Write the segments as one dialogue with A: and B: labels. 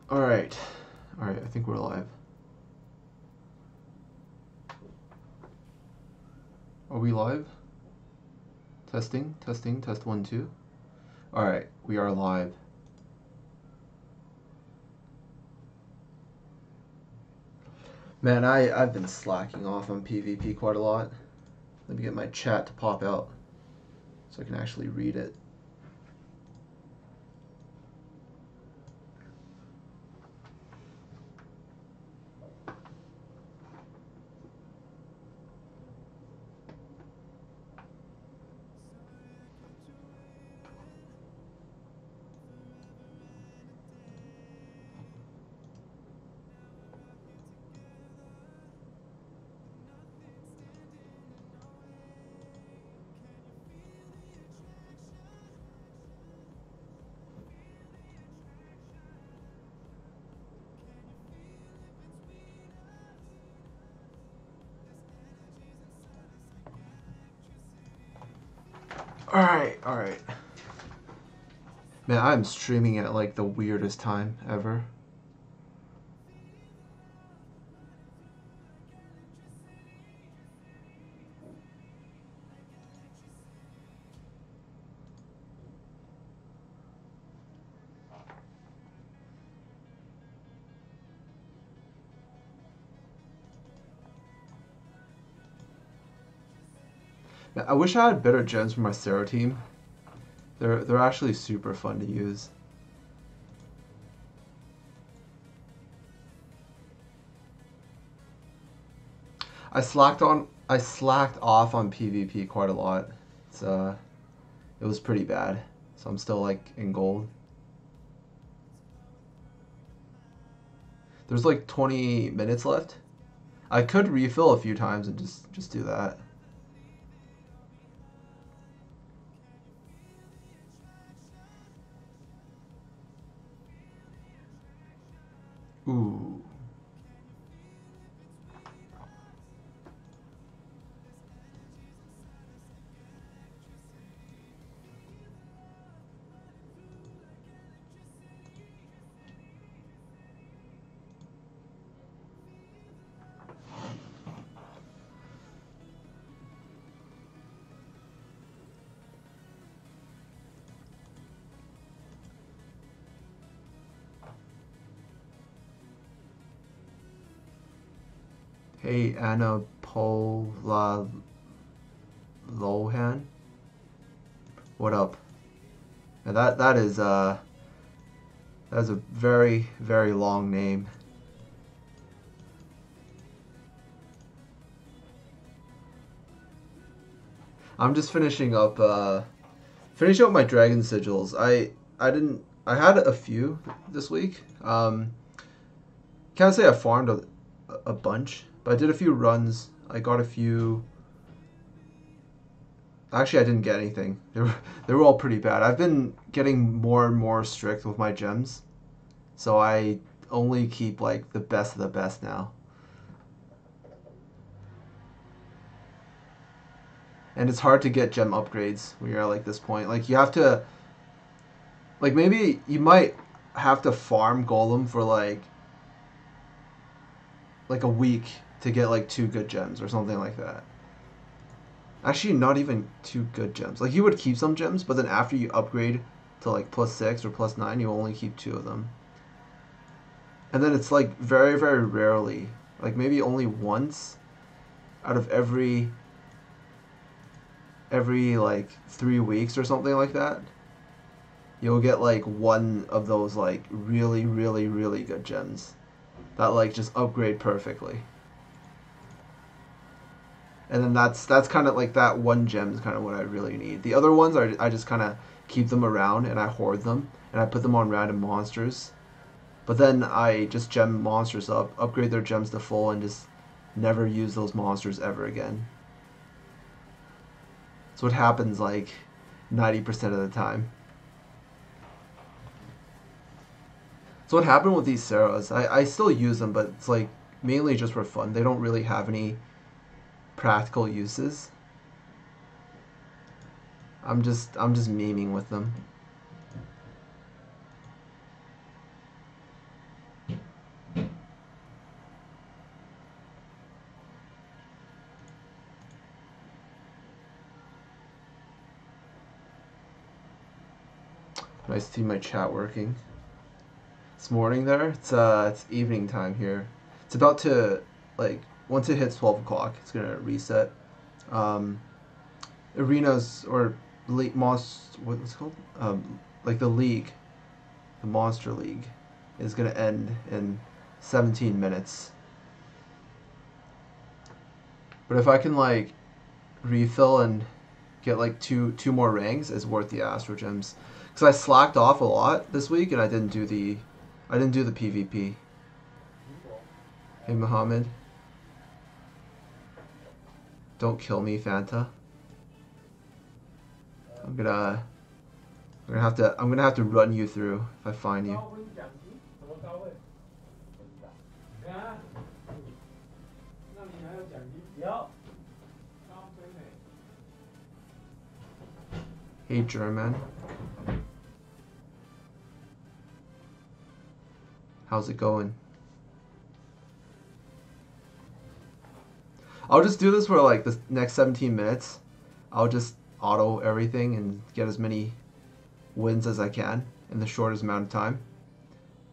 A: Alright. Alright, I think we're live. Are we live? Testing, testing, test 1, 2. Alright, we are live. Man, I've been slacking off on PvP quite a lot. Let me get my chat to pop out so I can actually read it. Alright. Man, I'm streaming at like the weirdest time ever. Man, I wish I had better gems for my Sarah team. They're actually super fun to use. I slacked off on PvP quite a lot. It was pretty bad. So I'm still like in gold. There's like 20 minutes left. I could refill a few times and just do that. Ooh. Hey, Anna Paula Lohan. What up? And that is a very, very long name. I'm just finishing up my dragon sigils. I had a few this week. Can't say I farmed a bunch, but I did a few runs. I got a few. Actually, I didn't get anything. They were all pretty bad. I've been getting more and more strict with my gems, so I only keep like the best of the best now. And it's hard to get gem upgrades when you're at like this point. Like you have to, like maybe you might have to farm golem for like a week to get like 2 good gems or something like that. Actually, not even 2 good gems. Like you would keep some gems, but then after you upgrade to like +6 or +9, you only keep 2 of them. And then it's like very, very rarely, like maybe only once out of every like 3 weeks or something like that, you'll get like one of those like really, really, really good gems that like just upgrade perfectly. And then that's kind of like that one gem is kind of what I really need. The other ones are I just kind of keep them around and I hoard them and I put them on random monsters. But then I just gem monsters up, upgrade their gems to full, and just never use those monsters ever again. That's what happens like 90% of the time. So what happened with these Sarahs, I still use them, but it's like mainly just for fun. They don't really have any practical uses. I'm just I'm just, memeing with them. Nice to see my chat working. This morning there, it's evening time here. It's about to, like, once it hits 12 o'clock, it's gonna reset. Arenas or what's it called? Like the league, the Monster League, is gonna end in 17 minutes. But if I can like refill and get like two more ranks, it's worth the Astro Gems. Because I slacked off a lot this week and I didn't do the PvP. Hey Muhammad, don't kill me, Fanta. I'm gonna have to run you through if I find you. Hey German. How's it going? I'll just do this for like the next 17 minutes. I'll just auto everything and get as many wins as I can in the shortest amount of time.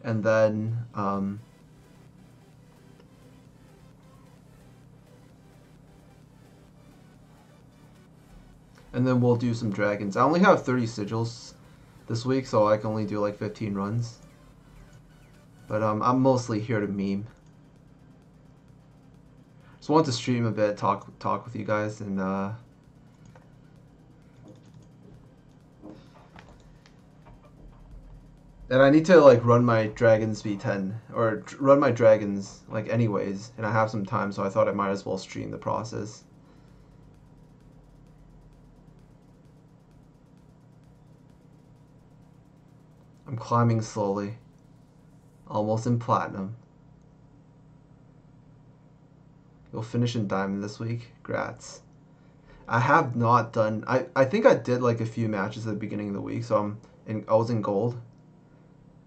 A: And then we'll do some dragons. I only have 30 sigils this week, so I can only do like 15 runs. But I'm mostly here to meme. Just wanted to stream a bit, talk with you guys, and I need to like run my dragons B10 or run my dragons like anyways, and I have some time, so I thought I might as well stream the process. I'm climbing slowly, almost in platinum. You'll finish in diamond this week. Grats. I have not done. I think I did like a few matches at the beginning of the week, so I was in gold.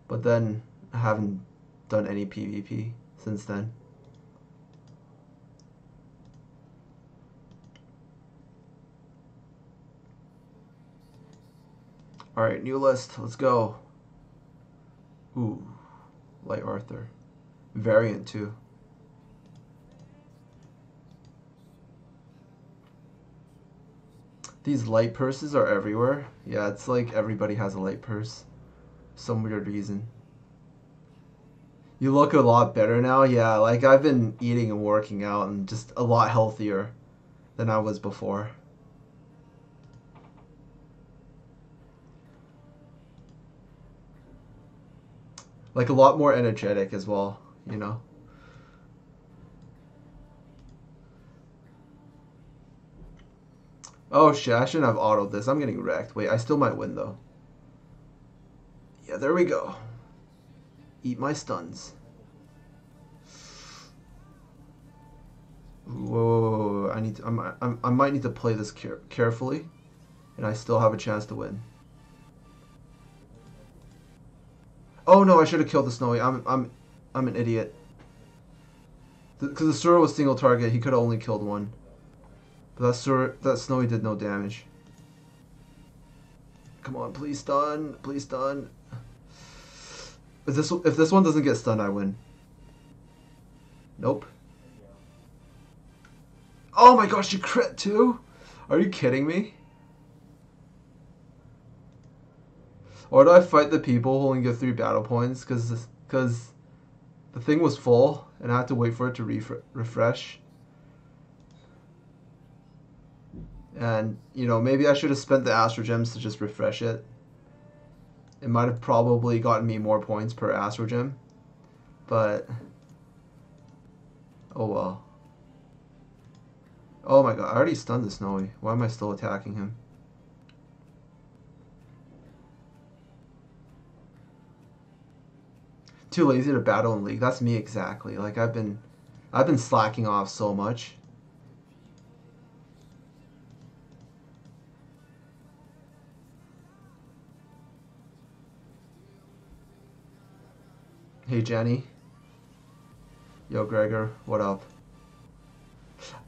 A: But then I haven't done any PvP since then. Alright, new list. Let's go. Ooh. Light Arthur. Variant too. These light purses are everywhere. Yeah, it's like everybody has a light purse. Some weird reason. You look a lot better now. Yeah, like I've been eating and working out and just a lot healthier than I was before. Like a lot more energetic as well, you know. Oh shit, I shouldn't have autoed this. I'm getting wrecked. Wait, I still might win though. Yeah, there we go. Eat my stuns. Whoa, I might need to play this carefully, and I still have a chance to win. Oh no, I should have killed the Snowy. I'm an idiot. Because the Sura was single target, he could have only killed one. But that Snowy did no damage. Come on, please stun, please stun. If this one doesn't get stunned, I win. Nope. Oh my gosh, you crit too? Are you kidding me? Or do I fight the people who only get 3 battle points because the thing was full and I had to wait for it to refresh? And, you know, maybe I should have spent the Astro Gems to just refresh it. It might have probably gotten me more points per Astro Gem. But, oh well. Oh my god, I already stunned the Snowy. Why am I still attacking him? Too lazy to battle in League. That's me exactly. Like I've been slacking off so much. Hey Jenny. Yo Gregor, what up?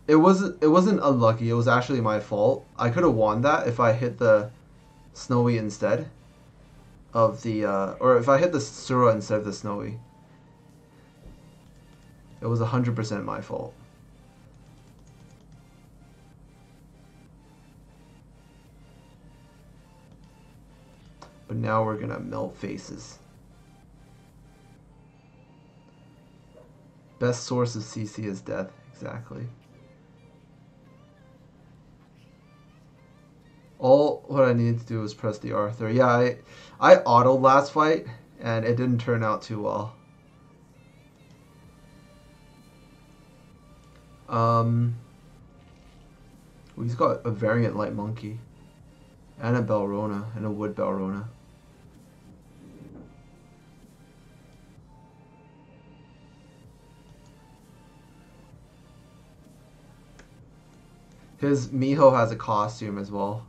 A: It wasn't unlucky, it was actually my fault. I could have won that if I hit the Snowy instead. of the, or if I hit the Sura instead of the Snowy. It was 100% my fault. But now we're gonna melt faces. Best source of CC is death, exactly. All what I needed to do was press the R3. Yeah, I autoed last fight, and it didn't turn out too well. He's got a variant light monkey, and a Belrona, and a wood Belrona. His Miho has a costume as well.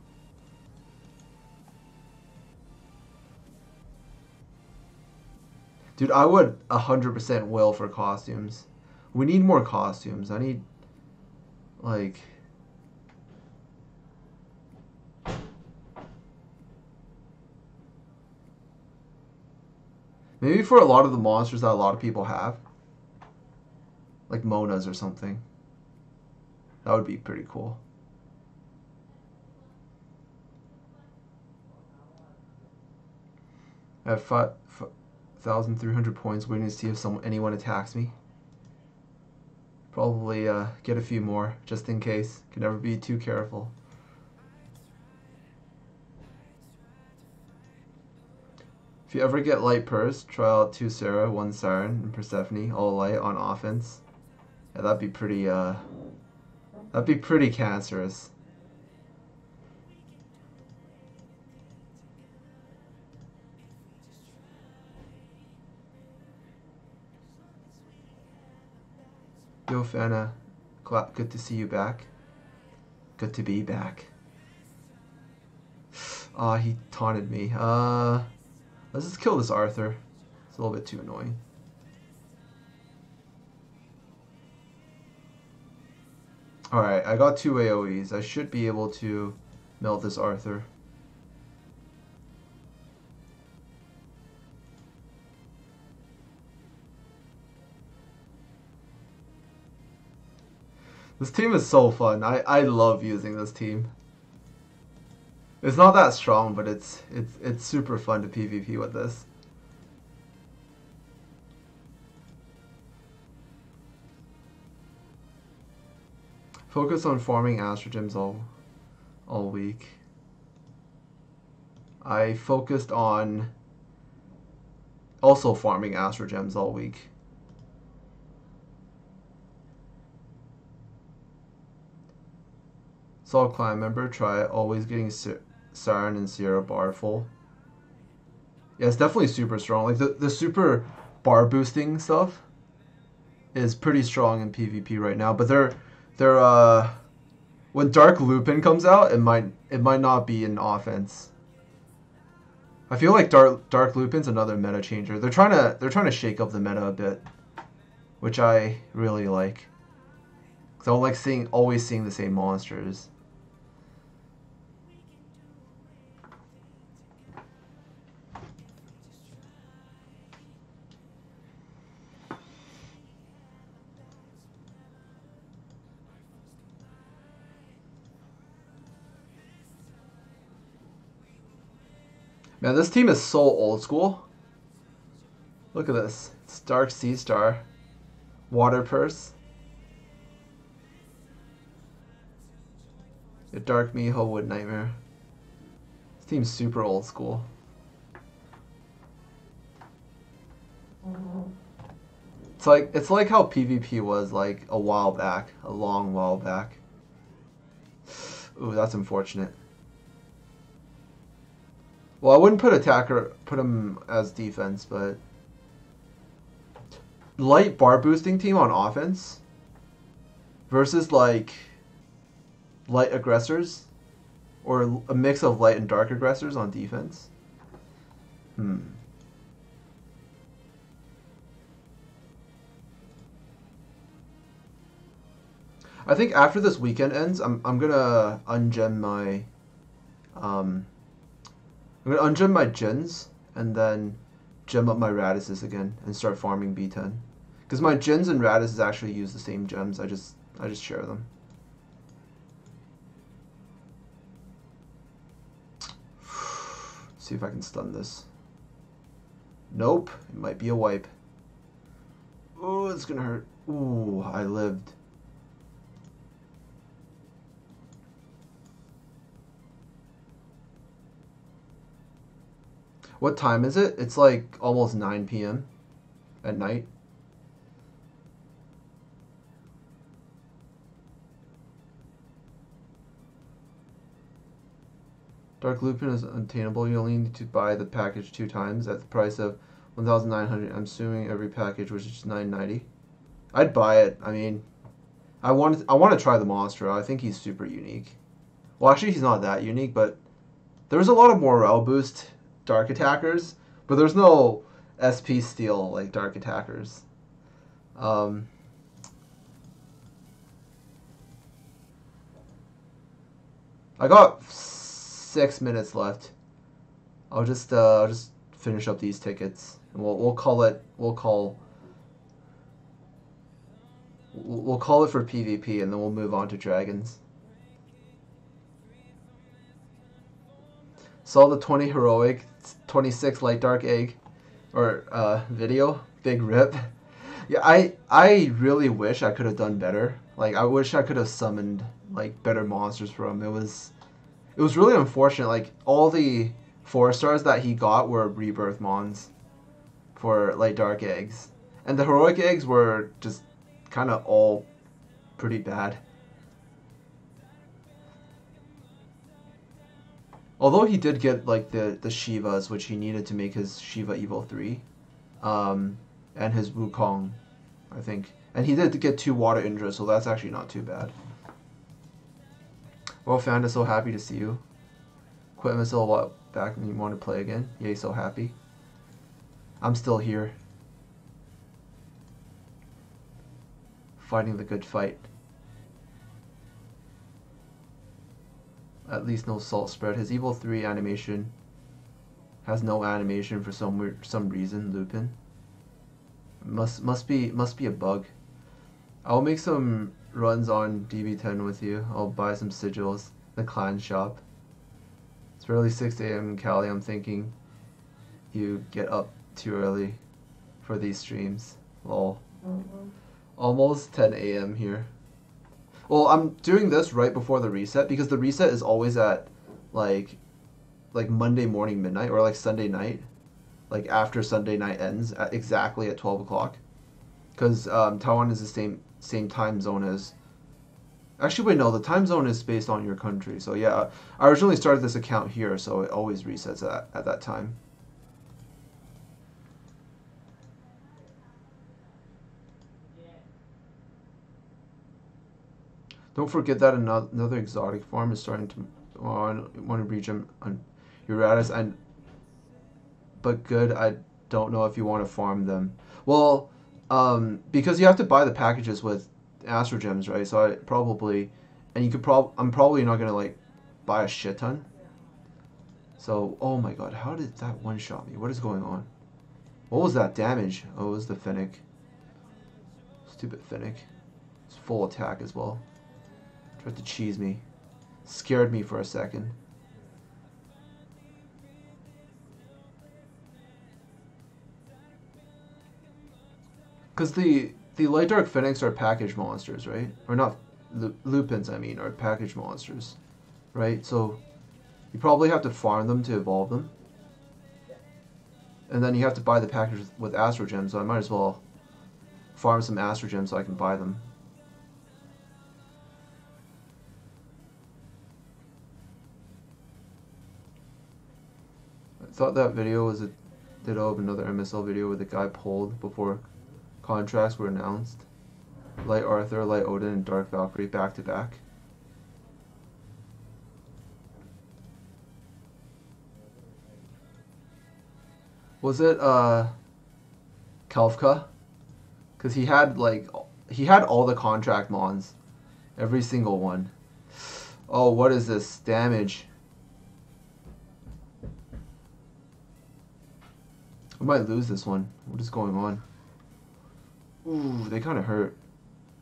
A: Dude, I would 100% will for costumes. We need more costumes. I need, like... maybe for a lot of the monsters that a lot of people have. Like Monas or something. That would be pretty cool. I have 5,300 points waiting to see if anyone attacks me. Probably get a few more just in case. Can never be too careful. If you ever get light purse, try out 2 Sarah, 1 Siren, and Persephone, all light on offense. Yeah, that'd be pretty cancerous. Yo, Fana, good to see you back. Good to be back. Ah, he taunted me. Let's just kill this Arthur. It's a little bit too annoying. Alright, I got 2 AoEs. I should be able to melt this Arthur. This team is so fun. I love using this team. It's not that strong, but it's super fun to PvP with this. Focus on farming Astro Gems all week. I focused on also farming Astro Gems all week. Solid climb member, try always getting Siren and Sierra bar full. Yeah, it's definitely super strong. Like the super bar boosting stuff is pretty strong in PvP right now. But they're when Dark Lupin comes out, it might not be an offense. I feel like Dark Lupin's another meta changer. They're trying to shake up the meta a bit, which I really like. Cause I don't like always seeing the same monsters. Man, this team is so old school. Look at this. It's Dark Sea Star, Water Purse, a Dark Miho Wood Nightmare. This team's super old school. It's like how PvP was like a while back, a long while back. Ooh, that's unfortunate. Well, I wouldn't put him as defense, but light bar boosting team on offense versus like light aggressors or a mix of light and dark aggressors on defense. I think after this weekend ends, I'm gonna ungem my I'm gonna ungem my gens and then gem up my Radishes again and start farming B10. Because my Jins and Radishes actually use the same gems. I just share them. See if I can stun this. Nope, it might be a wipe. Oh, it's gonna hurt. Ooh, I lived. What time is it? It's like almost 9 p.m. at night. Dark Lupin is unattainable. You only need to buy the package 2 times at the price of 1,900. I'm assuming every package was just 990. I'd buy it. I mean, I want to try the monster. I think he's super unique. Well, actually, he's not that unique, but there's a lot of morale boost Dark Attackers, but there's no SP steal like Dark Attackers. I got 6 minutes left. I'll just finish up these tickets, and we'll call it for PvP, and then we'll move on to dragons. Saw the 20 heroic, 26 light dark egg, or video. Big rip. Yeah, I really wish I could have done better. Like, I wish I could have summoned like better monsters for him. It was really unfortunate. Like, all the 4-stars that he got were rebirth mons for light dark eggs, and the heroic eggs were just kind of all pretty bad. Although he did get like the Shivas, which he needed to make his Shiva Evo 3, and his Wukong, I think. And he did get 2 Water Indras, so that's actually not too bad. Well, Fanta, so happy to see you. Quit MSL a while back and you want to play again. Yay, so happy. I'm still here. Fighting the good fight. At least no salt spread. His Evo 3 animation has no animation for some reason. Lupin must be a bug. I'll make some runs on DB10 with you. I'll buy some sigils in the clan shop. It's barely 6 a.m. in Cali. I'm thinking you get up too early for these streams. Lol. Almost 10 a.m. here. Well, I'm doing this right before the reset because the reset is always at like Monday morning midnight or like Sunday night, like after Sunday night ends at exactly at 12 o'clock. Because Taiwan is the same time zone as. Actually, wait, no, the time zone is based on your country. So yeah, I originally started this account here, so it always resets at that time. Don't forget that another exotic farm is starting to want to reach him on Uratus, but good. I don't know if you want to farm them. Well, because you have to buy the packages with Astro Gems, right? So I probably, and you could I'm probably not gonna like buy a shit ton. So, oh my god, how did that one shot me? What is going on? What was that damage? Oh, it was the Finnick. Stupid Finnick. It's full attack as well. Tried to cheese me. Scared me for a second. Because the light dark Finnicks are package monsters, right? Or not, Lupins I mean, are package monsters, right? So you probably have to farm them to evolve them. And then you have to buy the package with Astro Gems, so I might as well farm some Astro Gems so I can buy them. I thought that video was a ditto of another MSL video where the guy pulled before contracts were announced. Light Arthur, Light Odin, and Dark Valkyrie back to back. Was it Kelfka? Because he had all the contract mons, every single one. Oh, what is this damage? I might lose this one. What is going on? Ooh, they kind of hurt.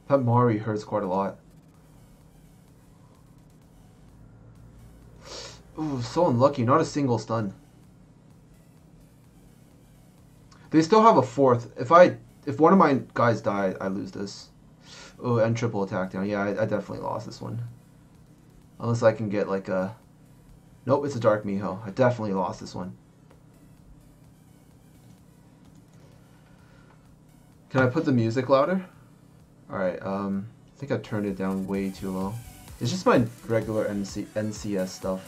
A: That Mari hurts quite a lot. Ooh, so unlucky. Not a single stun. They still have a fourth. If one of my guys die, I lose this. Oh, and triple attack down. Yeah, I definitely lost this one. Unless I can get like a... Nope, it's a Dark Miho. I definitely lost this one. Can I put the music louder? Alright, I think I turned it down way too low. It's just my regular NCS stuff.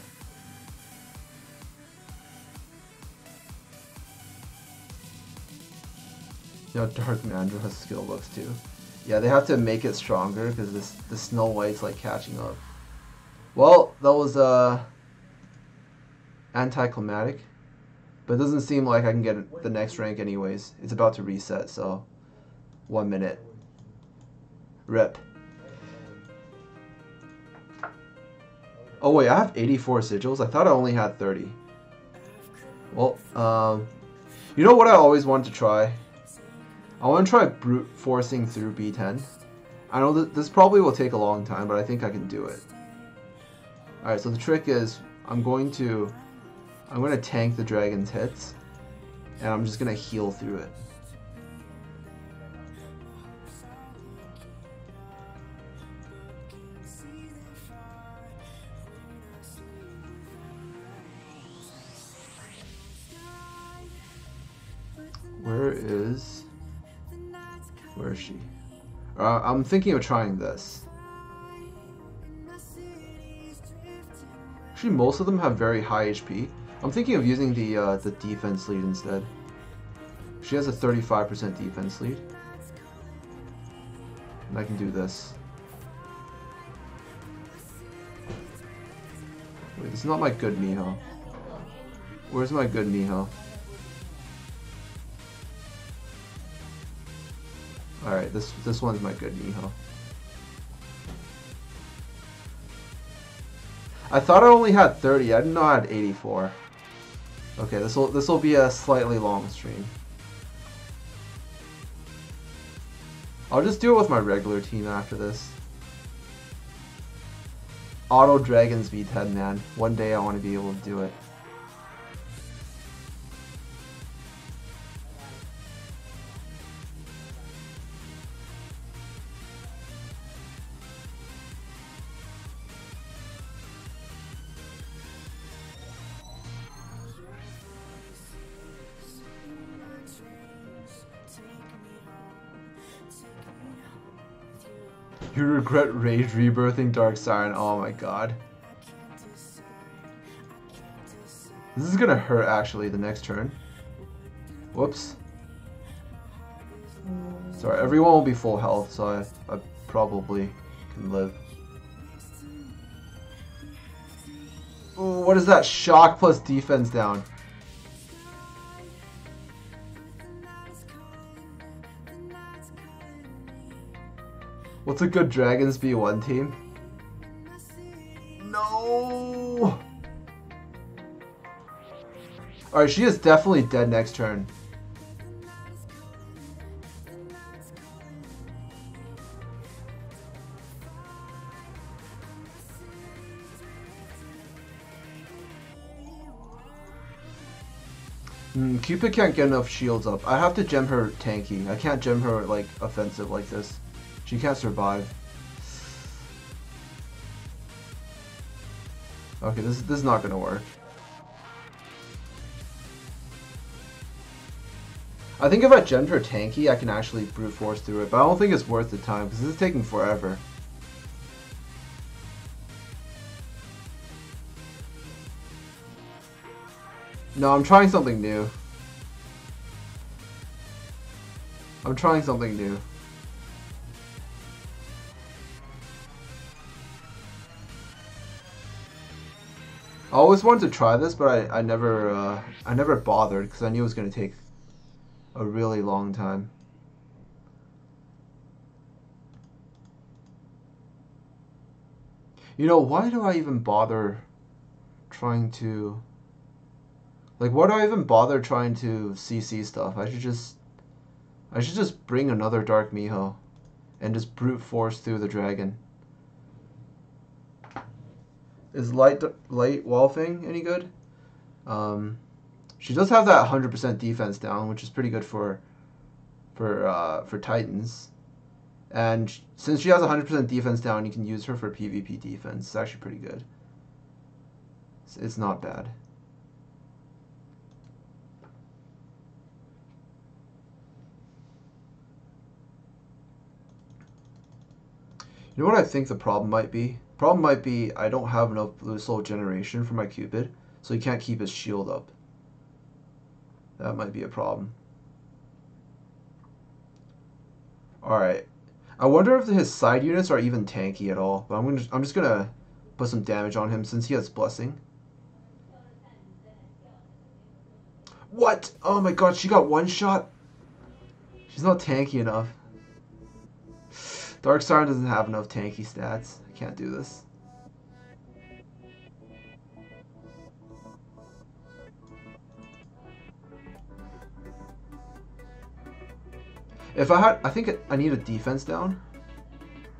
A: You know, Dark Mandra's skill looks too. Yeah, they have to make it stronger because the Snow White's like catching up. Well, that was anticlimactic, but it doesn't seem like I can get the next rank anyways. It's about to reset, so 1 minute. Rip. Oh wait, I have 84 sigils. I thought I only had 30. Well, you know what I always wanted to try? I want to try brute forcing through B10. I know that this probably will take a long time, but I think I can do it. Alright, so the trick is I'm going to tank the dragon's hits, and I'm just going to heal through it. Where is she? I'm thinking of trying this. Actually, most of them have very high HP. I'm thinking of using the defense lead instead. She has a 35% defense lead. And I can do this. Wait, this is not my good Miho. Where's my good Miho? Alright, this one's my good Miho. I thought I only had 30. I didn't know I had 84. Okay, this will be a slightly long stream. I'll just do it with my regular team after this. Auto Dragons B10, man. One day I want to be able to do it. You regret rage rebirthing Dark Siren. Oh my god. This is gonna hurt actually the next turn. Whoops. Sorry, everyone will be full health, so I probably can live. Ooh, what is that? Shock plus defense down. What's a good Dragons B1 team? No! Alright, she is definitely dead next turn. Cupid can't get enough shields up. I have to gem her tanky. I can't gem her like offensive like this. She can't survive. Okay, this is not gonna work. I think if I gemmed her tanky, I can actually brute force through it, but I don't think it's worth the time because this is taking forever. No, I'm trying something new. I'm trying something new. I always wanted to try this, but I never bothered because I knew it was going to take a really long time. You know, why do I even bother trying to Like, why do I even bother trying to CC stuff? I should just bring another Dark Miho and just brute force through the dragon. Is light Wolfing any good? She does have that 100% defense down, which is pretty good for Titans. And since she has 100% defense down, you can use her for PvP defense. It's actually pretty good. It's not bad. You know what I think the problem might be? Problem might be I don't have enough blue soul generation for my Cupid, so he can't keep his shield up. That might be a problem. Alright. I wonder if his side units are even tanky at all, but I'm just gonna put some damage on him since he has Blessing. What? Oh my god, she got one shot? She's not tanky enough. Dark Siren doesn't have enough tanky stats. I can't do this. If I think I need a defense down.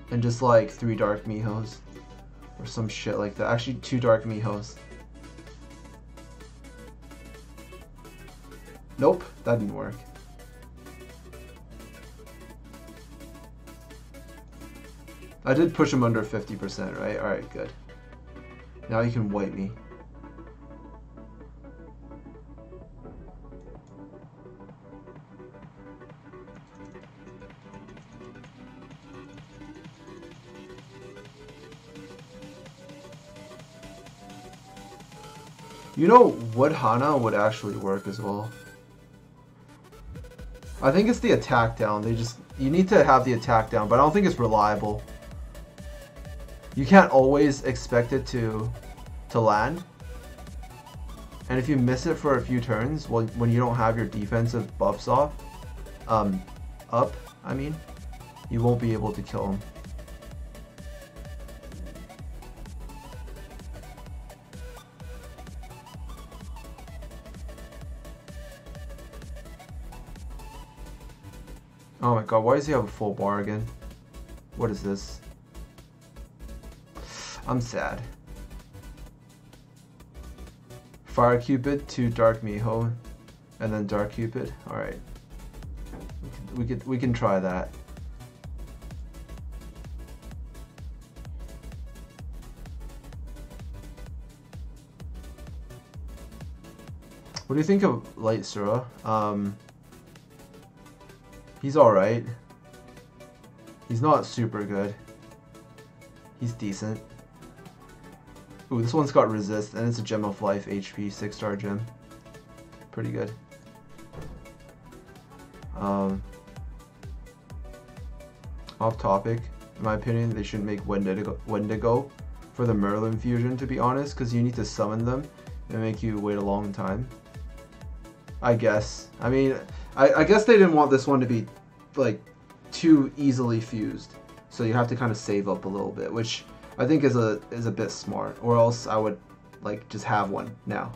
A: And just like 3 Dark Mihos. Or some shit like that. Actually 2 Dark Mihos. Nope, that didn't work. I did push him under 50%, right? Alright, good. Now he can wipe me. You know, Wood Hana would actually work as well. I think it's the attack down. You need to have the attack down, but I don't think it's reliable. You can't always expect it to land. And if you miss it for a few turns, well, when you don't have your defensive buffs up, I mean, you won't be able to kill him. Oh my god, why does he have a full bar again? What is this? I'm sad. Fire Cupid, 2 Dark Miho, and then Dark Cupid. Alright. We can try that. What do you think of Light Sura? He's alright. He's not super good. He's decent. Ooh, this one's got resist, and it's a Gem of Life HP 6-star gem. Pretty good. Off topic, in my opinion, they shouldn't make Wendigo for the Merlin fusion, to be honest, because you need to summon them and make you wait a long time. I guess. I mean, I guess they didn't want this one to be like too easily fused, so you have to kind of save up a little bit, which I think is a bit smart, or else I would like just have one now.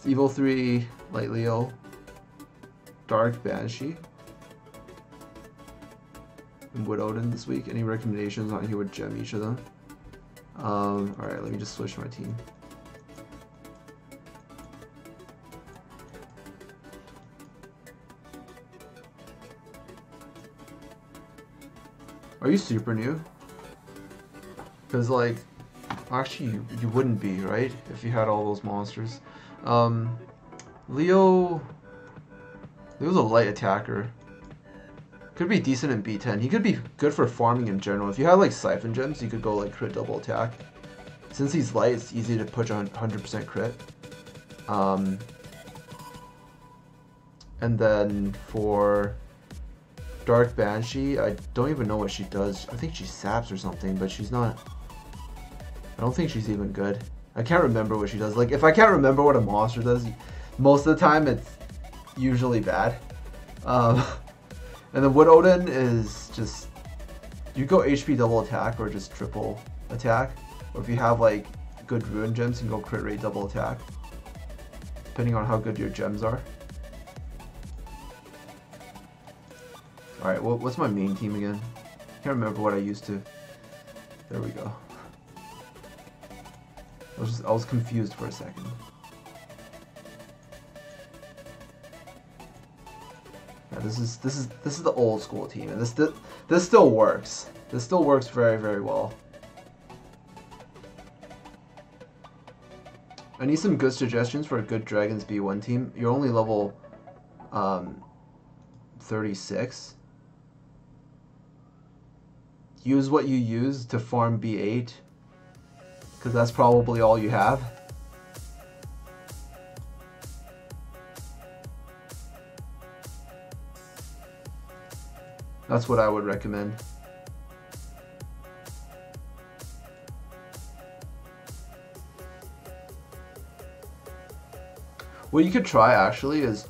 A: Evil 3, Light Leo, Dark Banshee, and Wood Odin this week. Any recommendations on who would gem each of them? Alright, let me just switch my team. Are you super new? Because, like, actually, you wouldn't be, right? If you had all those monsters. Leo's a light attacker. Could be decent in B10. He could be good for farming in general. If you had, like, Siphon Gems, you could go, like, crit double attack. Since he's light, it's easy to push 100% crit. And then for Dark Banshee, I don't even know what she does. I think she saps or something, but she's not... I don't think she's even good. I can't remember what she does. Like, if I can't remember what a monster does, most of the time it's usually bad. And then Wood Odin is just... You go HP double attack or just triple attack. Or if you have, like, good ruin gems, you can go crit rate double attack. Depending on how good your gems are. Alright, what's my main team again? Can't remember what I used to. There we go. I was confused for a second. Yeah, this is the old school team, and this still works. This still works very, very well. I need some good suggestions for a good Dragons B1 team. You're only level 36. Use what you use to farm B8, because that's probably all you have. That's what I would recommend. What you could try actually is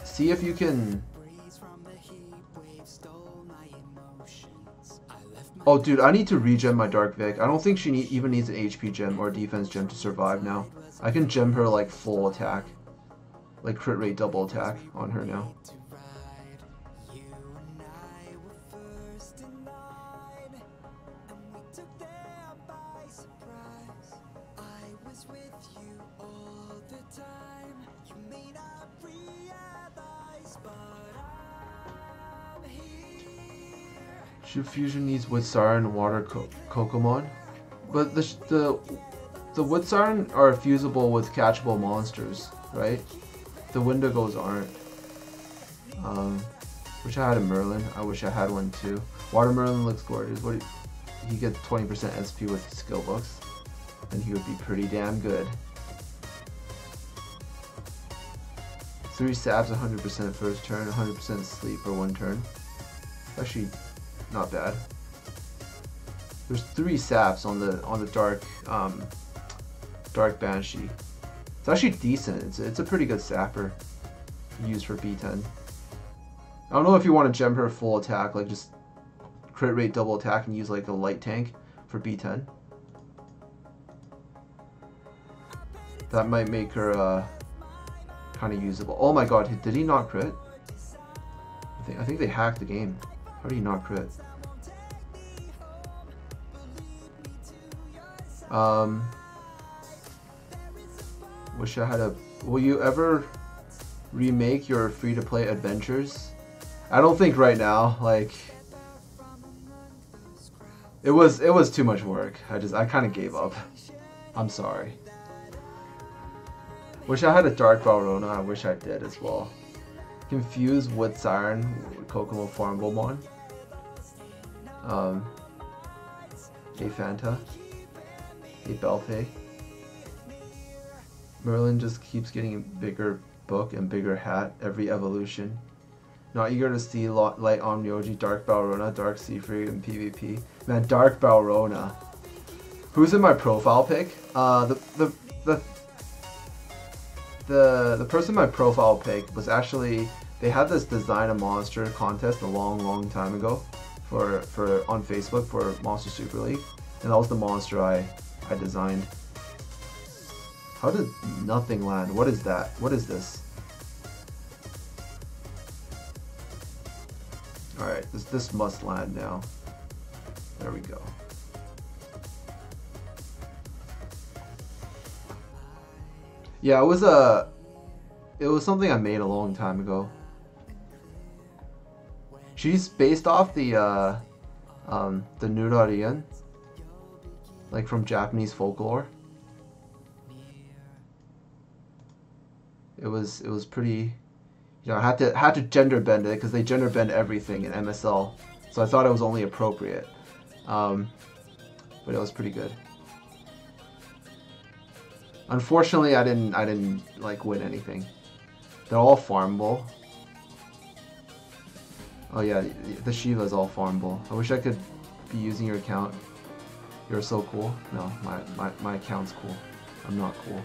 A: see if you can. Oh dude, I need to regen my Dark Vic. I don't think she even needs an HP gem or a defense gem to survive now. I can gem her like full attack. Like crit rate double attack on her now. Ship Fusion needs Wood Siren and Water Kokomon, but the Wood Siren are fusible with catchable monsters, right? The Wendigos aren't. Wish I had a Merlin. I wish I had one too. Water Merlin looks gorgeous. What he gets 20% SP with skill books, and he would be pretty damn good. 3 saps, 100% first turn, 100% sleep for 1 turn. Actually, not bad. There's 3 saps on the dark Banshee. It's actually decent. It's a pretty good sapper to use for B10. I don't know if you want to gem her full attack, like just crit rate double attack and use like a light tank for B10. That might make her kind of usable. Oh my god, did he not crit? I think they hacked the game. How do you not crit? Wish I had a. Will you ever remake your free-to-play adventures? I don't think right now. Like, it was too much work. I kind of gave up. I'm sorry. Wish I had a Dark Balrona. I wish I did as well. Confuse Wood Siren with Kokomo Farmable Mon. Hey Fanta. Hey Belpay. Merlin just keeps getting a bigger book and bigger hat every evolution. Not eager to see Light Omnioji, Dark Balrona, Dark Seafree, and PvP. Man, Dark Balrona. Who's in my profile pic? The person in my profile pic was actually, they had this design a monster contest a long time ago for on Facebook for Monster Super League, and that was the monster I designed. How did nothing land? What is that? What is this? Alright, this must land now. There we go. Yeah, it was something I made a long time ago. She's based off the Nurarien, like from Japanese folklore. It was pretty, you know, I had to gender bend it because they gender bend everything in MSL, so I thought it was only appropriate, but it was pretty good. Unfortunately, I didn't like win anything. They're all farmable. Oh yeah, the Shiva is all farmable. I wish I could be using your account. You're so cool. No, my account's cool. I'm not cool.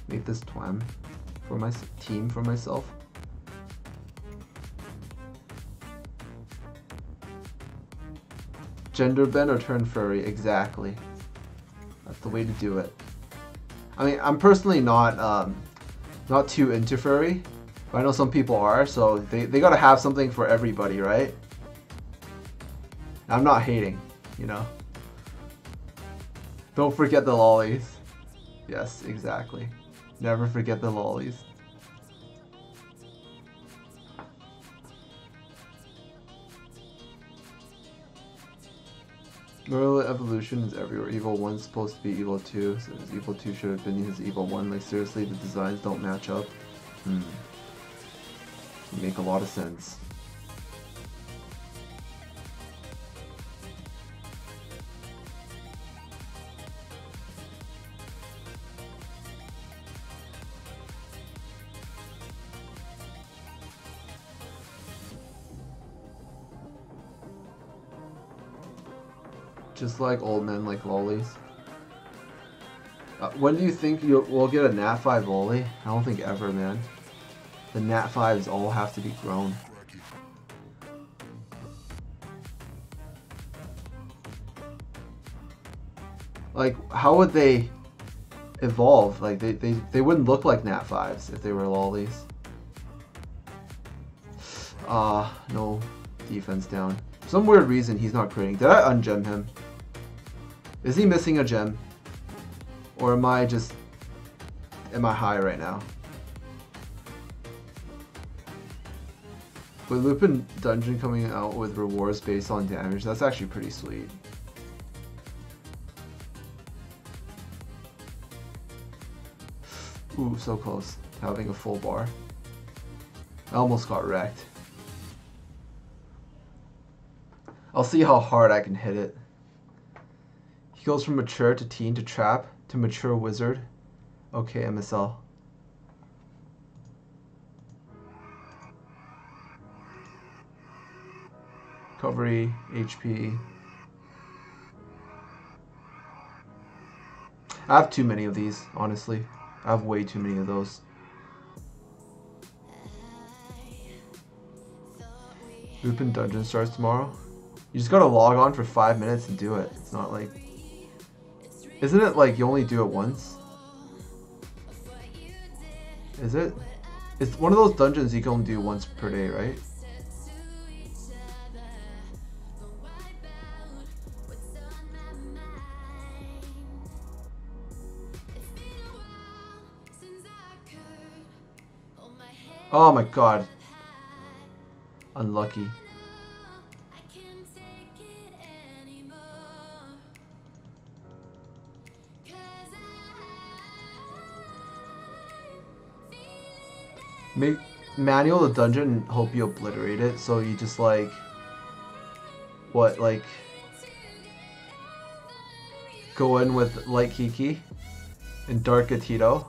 A: Make this twam for my team for myself. Gender bend or turn furry, exactly. That's the way to do it. I mean, I'm personally not too into furry, but I know some people are, so they gotta have something for everybody, right? I'm not hating, you know. Don't forget the lollies. Yes, exactly. Never forget the lollies. Merlin evolution is everywhere. Evil 1's supposed to be Evil 2, so his Evil 2 should have been his Evil 1. Like, seriously, the designs don't match up. Make a lot of sense. Just like old men like lollies. When do you think we'll get a Nat 5 lolly? I don't think ever, man. The Nat 5s all have to be grown. Like, how would they evolve? Like, they wouldn't look like Nat 5s if they were lollies. No defense down. For some weird reason he's not critting. Did I ungem him? Is he missing a gem? Or am I high right now? With Lupin dungeon coming out with rewards based on damage, that's actually pretty sweet. Ooh, so close to having a full bar. I almost got wrecked. I'll see how hard I can hit it. He goes from mature to teen to trap to mature wizard. Okay, MSL. Recovery, HP. I have too many of these, honestly. I have way too many of those. Lupin dungeon starts tomorrow. You just gotta log on for 5 minutes and do it. It's not like... Isn't it like you only do it once? Is it? It's one of those dungeons you can only do once per day, right? Oh my god. Unlucky. Make manual the dungeon and hope you obliterate it. So you just like, what, like go in with light Kiki and dark Gatito,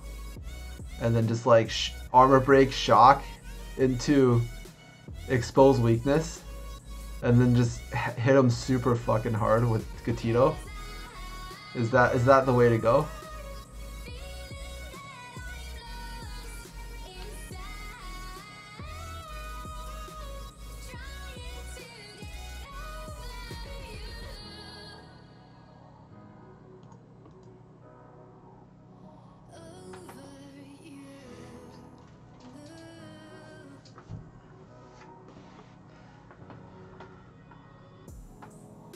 A: and then just like armor break shock into expose weakness, and then just hit him super fucking hard with Gatito. Is that the way to go?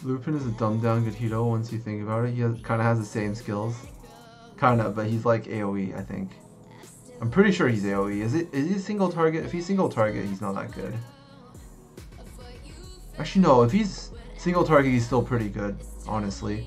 A: Lupin is a dumbed down Gatito once you think about it. He kind of has the same skills. Kind of, but he's like AoE, I think. I'm pretty sure he's AoE. Is he a single target? If he's single target, he's not that good. Actually, no. If he's single target, he's still pretty good, honestly.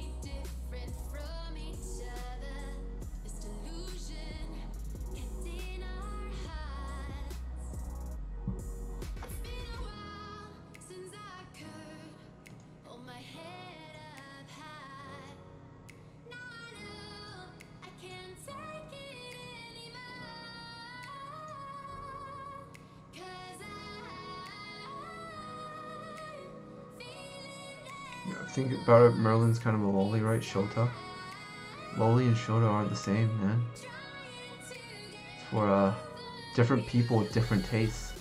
A: Think about it, Merlin's kind of a lolly, right? Shota. Lolly and Shota aren't the same, man. It's for different people with different tastes.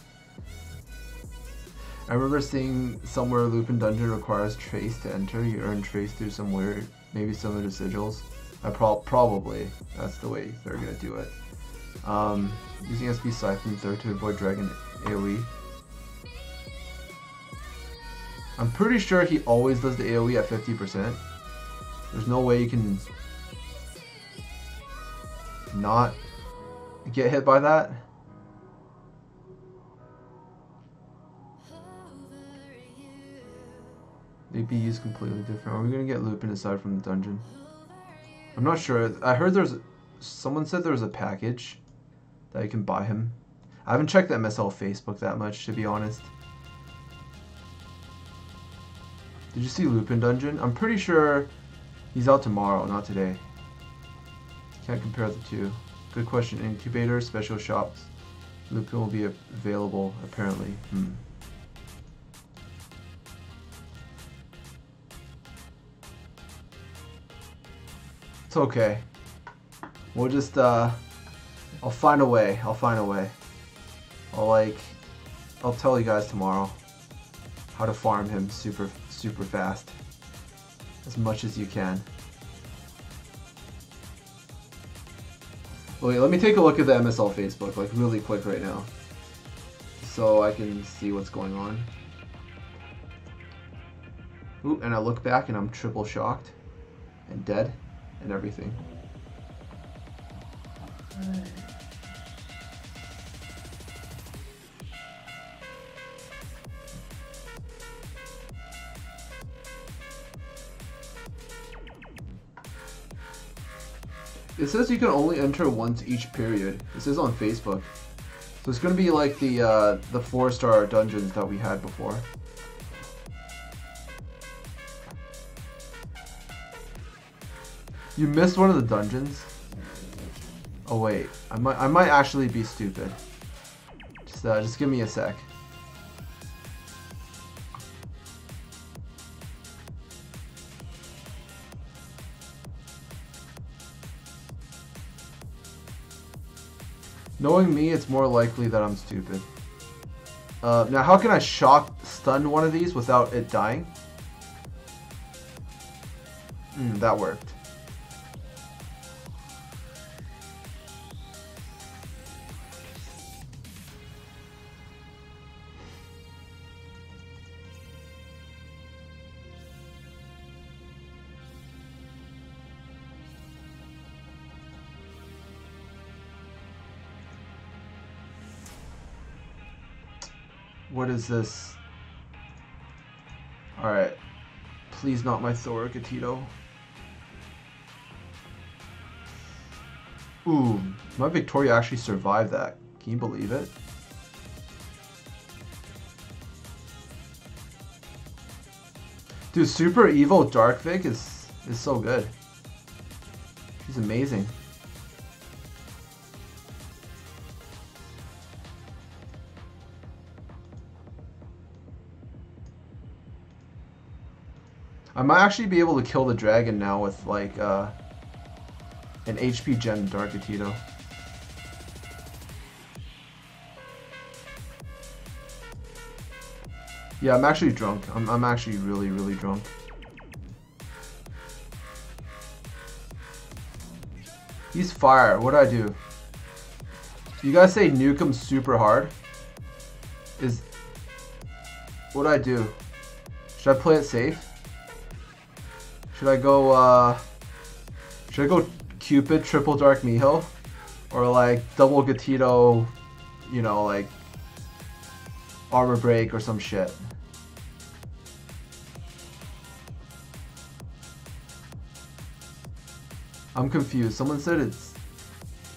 A: I remember seeing somewhere Lupin Dungeon requires trace to enter. You earn trace through some weird, maybe similar to sigils. Probably that's the way they're gonna do it. Using SP Siphon third to avoid Dragon AoE. I'm pretty sure he always does the AoE at 50%. There's no way you can not get hit by that. The APU is completely different. Are we gonna get Lupin aside from the dungeon? I'm not sure. I heard someone said there was a package that you can buy him. I haven't checked the MSL Facebook that much, to be honest. Did you see Lupin Dungeon? I'm pretty sure he's out tomorrow, not today. Can't compare the two. Good question. Incubator, special shops. Lupin will be available, apparently. It's okay. We'll just, I'll find a way. I'll find a way. I'll tell you guys tomorrow how to farm him super fast. As much as you can. Wait, let me take a look at the MSL Facebook, like really quick right now. So I can see what's going on. Ooh, and I look back and I'm triple shocked. And dead. And everything. It says you can only enter once each period. This is on Facebook. So it's gonna be like the 4-star dungeons that we had before. You missed one of the dungeons? Oh wait, I might actually be stupid. Just give me a sec. Knowing me, it's more likely that I'm stupid. Now how can I stun one of these without it dying? That worked. What is this? Alright. Please not my Thor Gatito. Ooh, my Victoria actually survived that. Can you believe it? Dude, Super Evil Dark Vic is so good. She's amazing. I might actually be able to kill the dragon now with like an HP gen Dark Gatito. Yeah, I'm actually drunk. I'm actually really drunk. He's fire. What do I do? You guys say nuke him super hard? What do I do? Should I play it safe? Should I go Cupid triple Dark Miho? Or like double Gatito, you know, like armor break or some shit? I'm confused. Someone said it's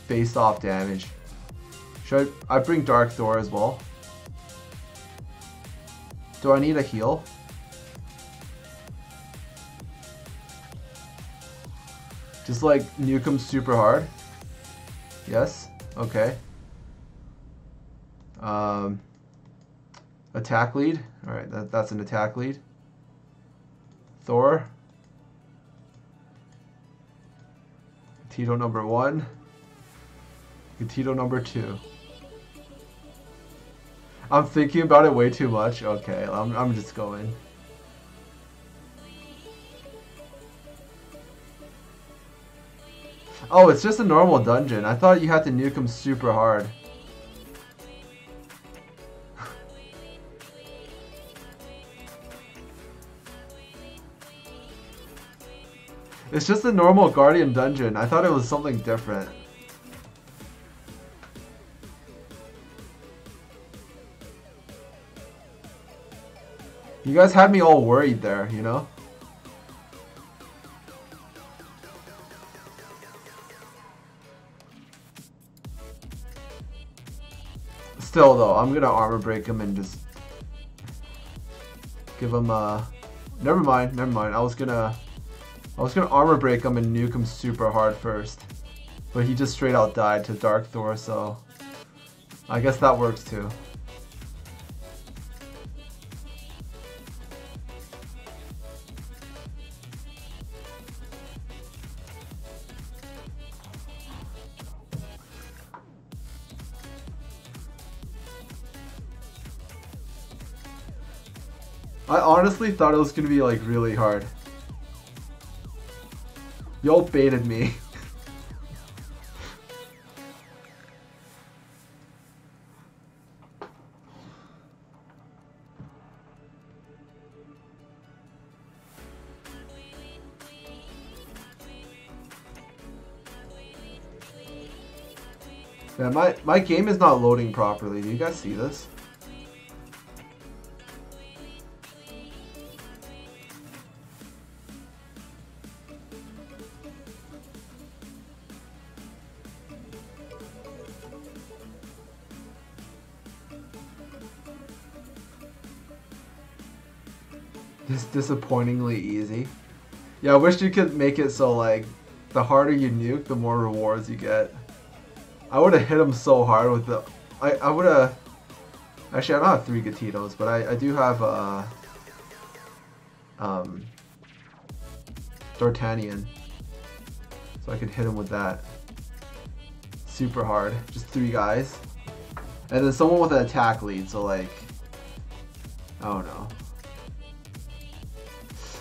A: based off damage. Should I bring Dark Thor as well? Do I need a heal? Just like nuke him super hard? Yes? Okay. Attack lead? Alright, that's an attack lead. Thor. Gatito number 1. Gatito number 2. I'm thinking about it way too much. Okay, I'm just going. Oh, it's just a normal dungeon. I thought you had to nuke him super hard. It's just a normal Guardian dungeon. I thought it was something different. You guys had me all worried there, you know? Still though, I'm gonna armor break him and just give him never mind. I was gonna armor break him and nuke him super hard first. But he just straight out died to Dark Thor, so I guess that works too. I honestly thought it was gonna be like really hard. Y'all baited me. Yeah, my game is not loading properly. Do you guys see this? It's disappointingly easy. Yeah, I wish you could make it so like the harder you nuke, the more rewards you get. I would have hit him so hard with the... I would have... Actually, I don't have 3 Gatitos, but I do have D'Artagnan. So I could hit him with that. Super hard. Just 3 guys. And then someone with an attack lead, so like... I don't know.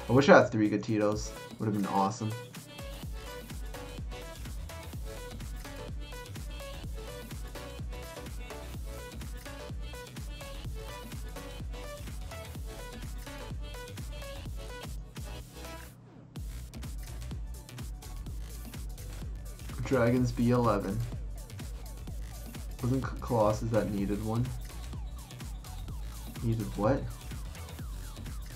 A: I wish I had 3 Gatitos. Would have been awesome. Dragons B11. Wasn't Colossus that needed one? Needed what?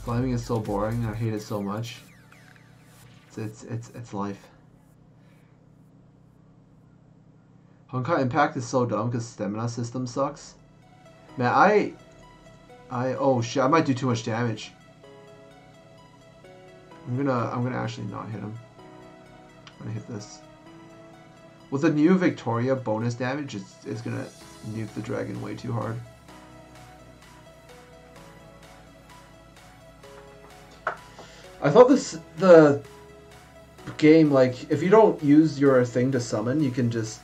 A: Climbing is so boring. I hate it so much. It's life. Honkai Impact is so dumb because stamina system sucks. Man, oh shit! I might do too much damage. I'm gonna actually not hit him. I'm gonna hit this. With the new Victoria bonus damage, it's gonna nuke the dragon way too hard. I thought the game, like, if you don't use your thing to summon, you can just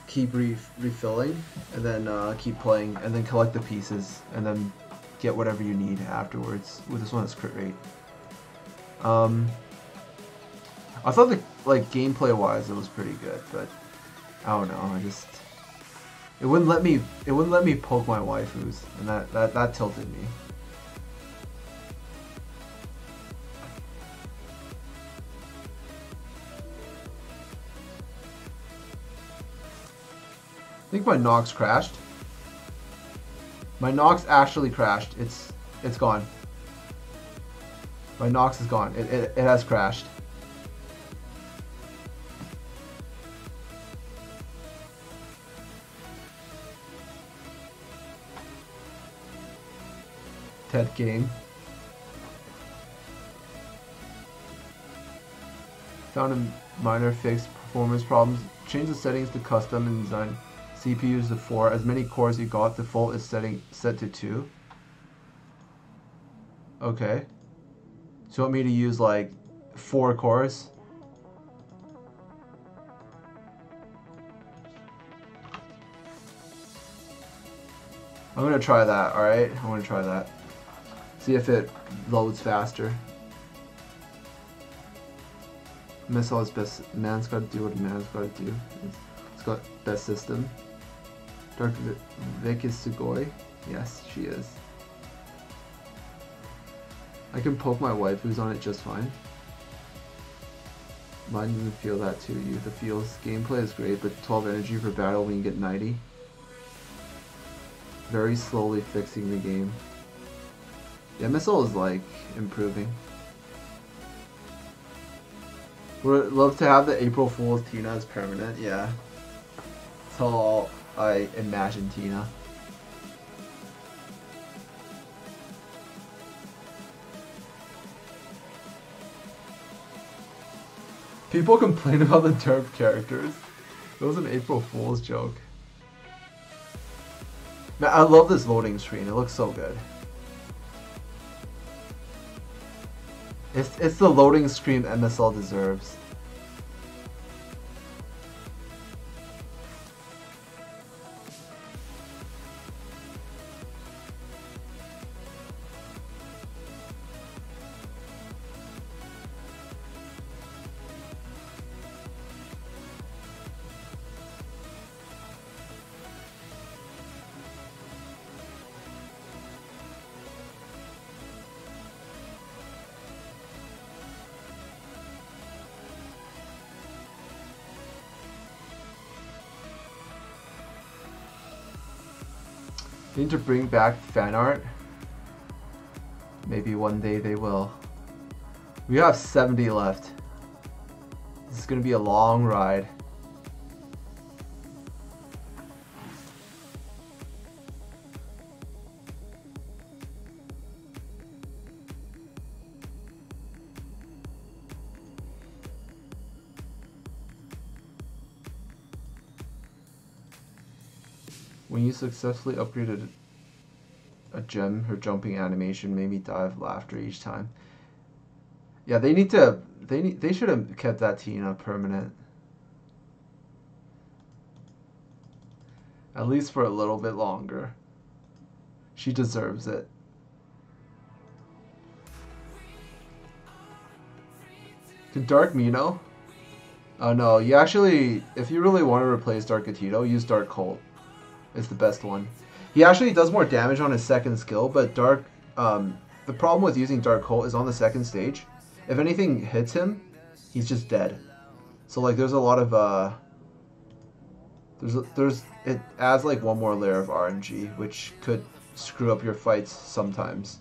A: keep refilling, and then keep playing, and then collect the pieces, and then get whatever you need afterwards. With this one, it's crit rate. I thought that, like, gameplay-wise, it was pretty good, but I don't know. It wouldn't let me poke my waifus, and that tilted me. I think my Nox crashed. My Nox actually crashed. It's gone. My Nox is gone. It has crashed. Ted game. Found a minor fix performance problems. Change the settings to custom and design. CPUs to 4. As many cores you got, default is set to 2. Okay. So you want me to use like 4 cores? I'm gonna try that, alright? I wanna try that. See if it loads faster. Missile is best. Man's gotta do what a man's gotta do. It's got best system. Dark Vic is Sugoi. Yes, she is. I can poke my waifus on it just fine. Mine doesn't feel that too. Youth it feels. Gameplay is great, but 12 energy per battle when you get 90. Very slowly fixing the game. Yeah, missile is like improving. Would love to have the April Fool's Tina as permanent, yeah. That's all I imagine Tina. People complain about the derp characters. It was an April Fool's joke. Man, I love this loading screen. It looks so good. It's the loading screen MSL deserves. Need to bring back fan art. Maybe one day they will. We have 70 left. This is gonna be a long ride. When you successfully upgraded a gem, her jumping animation made me die of laughter each time. Yeah, they need to. They should have kept that Tina permanent. At least for a little bit longer. She deserves it. Can Dark Mino? Oh no, you actually, if you really want to replace Dark Gatito, use Dark Colt. It's the best one. He actually does more damage on his second skill, but Dark, the problem with using Dark Colt is on the second stage, if anything hits him, he's just dead. So like there's a lot of, it adds like one more layer of RNG, which could screw up your fights sometimes.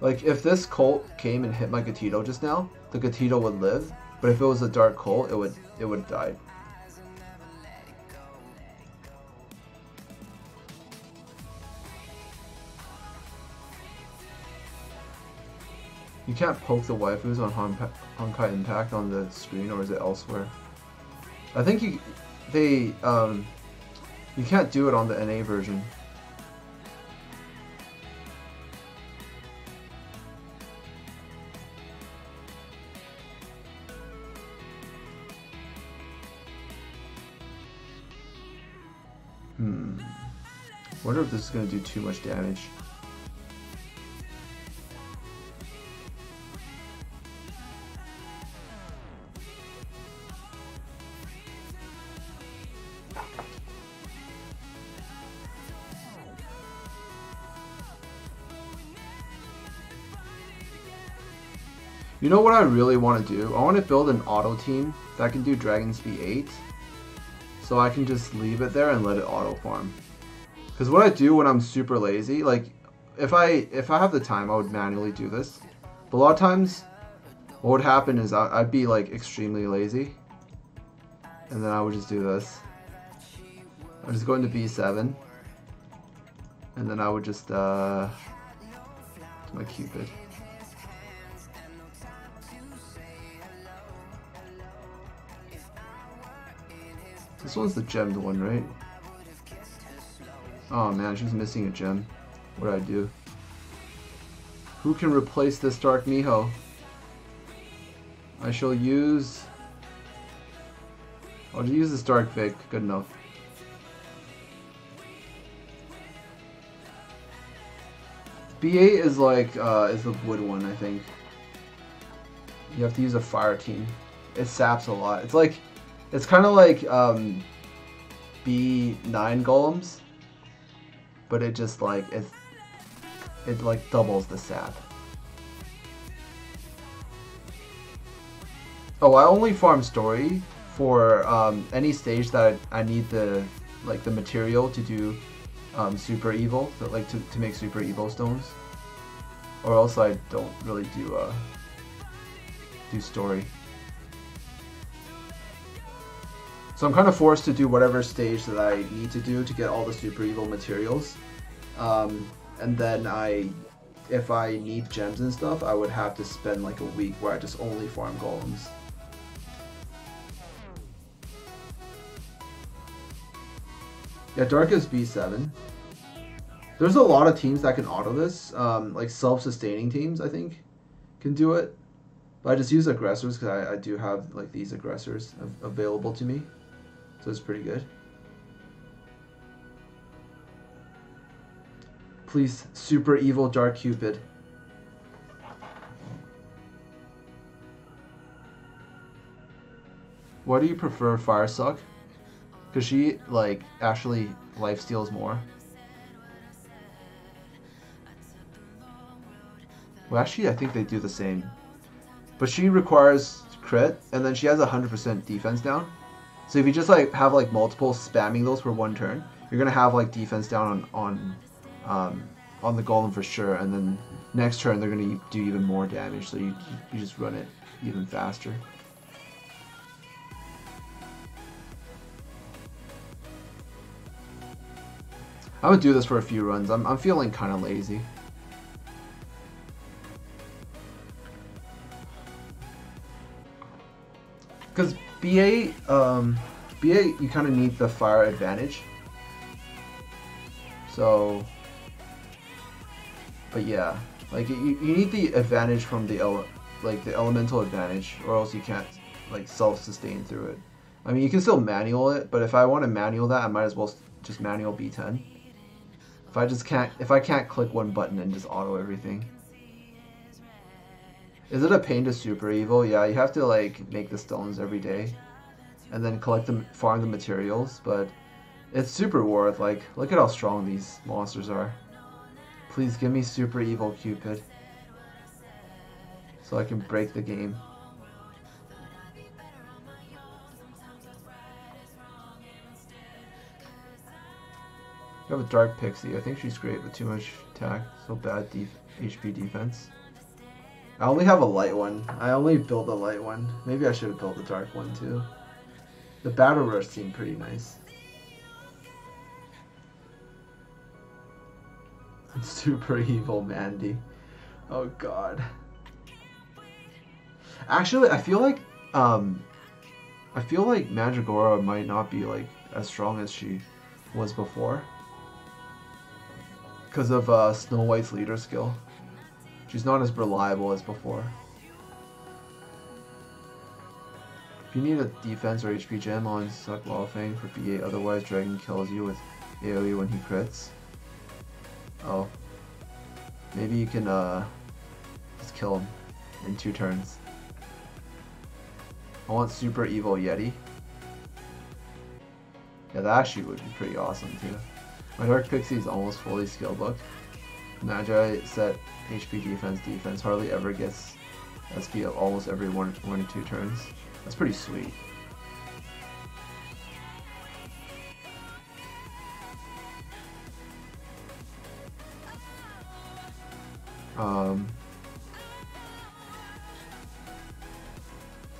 A: Like if this Colt came and hit my Gatito just now, the Gatito would live. But if it was a Dark Colt, it would have died. You can't poke the waifus on Honkai Impact on the screen, or is it elsewhere? I think you can't do it on the NA version. Wonder if this is going to do too much damage. You know what I really want to do? I want to build an auto team that can do Dragon's B8. So I can just leave it there and let it auto farm. Because what I do when I'm super lazy, like if I have the time, I would manually do this. But a lot of times, what would happen is I'd be like extremely lazy, and then I would just do this. I would just go into B7, and then I would just do my Cupid. This one's the gemmed one, right? Oh man, she's missing a gem. What do I do? Who can replace this Dark Miho? I shall use I'll just use this Dark Vic, good enough. B8 is like, is the wood one, I think. You have to use a fire team. It saps a lot. It's like, it's kind of like B9 golems, but it just like, it like doubles the sap. Oh, I only farm story for any stage that I need the material to do super evil, so like to make super evil stones, or else I don't really do story. So I'm kind of forced to do whatever stage that I need to do to get all the super evil materials, and then if I need gems and stuff, I would have to spend like a week where I just only farm golems. Yeah, Dark is B7. There's a lot of teams that can auto this, like self-sustaining teams, I think, can do it. But I just use aggressors because I do have like these aggressors available to me, so it's pretty good. Please, super evil Dark Cupid. What do you prefer, Fire Suck? Because she, like, actually lifesteals more. Well, actually, I think they do the same. But she requires crit, and then she has 100% defense down. So if you just, like, have, like, multiple spamming those for one turn, you're going to have, like, defense down on the golem for sure. And then next turn, they're going to do even more damage. So you just run it even faster. I would do this for a few runs. I'm feeling kind of lazy. Because B8, B8 you kind of need the fire advantage. So, but yeah, like you need the advantage from the elemental advantage, or else you can't like self-sustain through it. I mean, you can still manual it, but if I want to manual that, I might as well just manual B10. If I can't click one button and just auto everything. Is it a pain to super evil? Yeah, you have to like make the stones every day, and then collect them, farm the materials. But it's super worth. Like, look at how strong these monsters are. Please give me super evil Cupid, so I can break the game. I have a Dark Pixie. I think she's great, but too much attack. So bad HP defense. I only have a light one. I only built a light one. Maybe I should have built the dark one too. The Battle Rush seemed pretty nice. Super evil Mandy. Oh god. Actually, I feel like Mandragora might not be like as strong as she was before, because of Snow White's leader skill. She's not as reliable as before. If you need a defense or HP gem on Suck Lawfang for B8, otherwise Dragon kills you with AoE when he crits. Oh. Maybe you can just kill him in 2 turns. I want super evil Yeti. Yeah, that actually would be pretty awesome too. My Dark Pixie is almost fully skill booked. Magi set HP defense hardly ever gets SP almost every one or 2 turns. That's pretty sweet.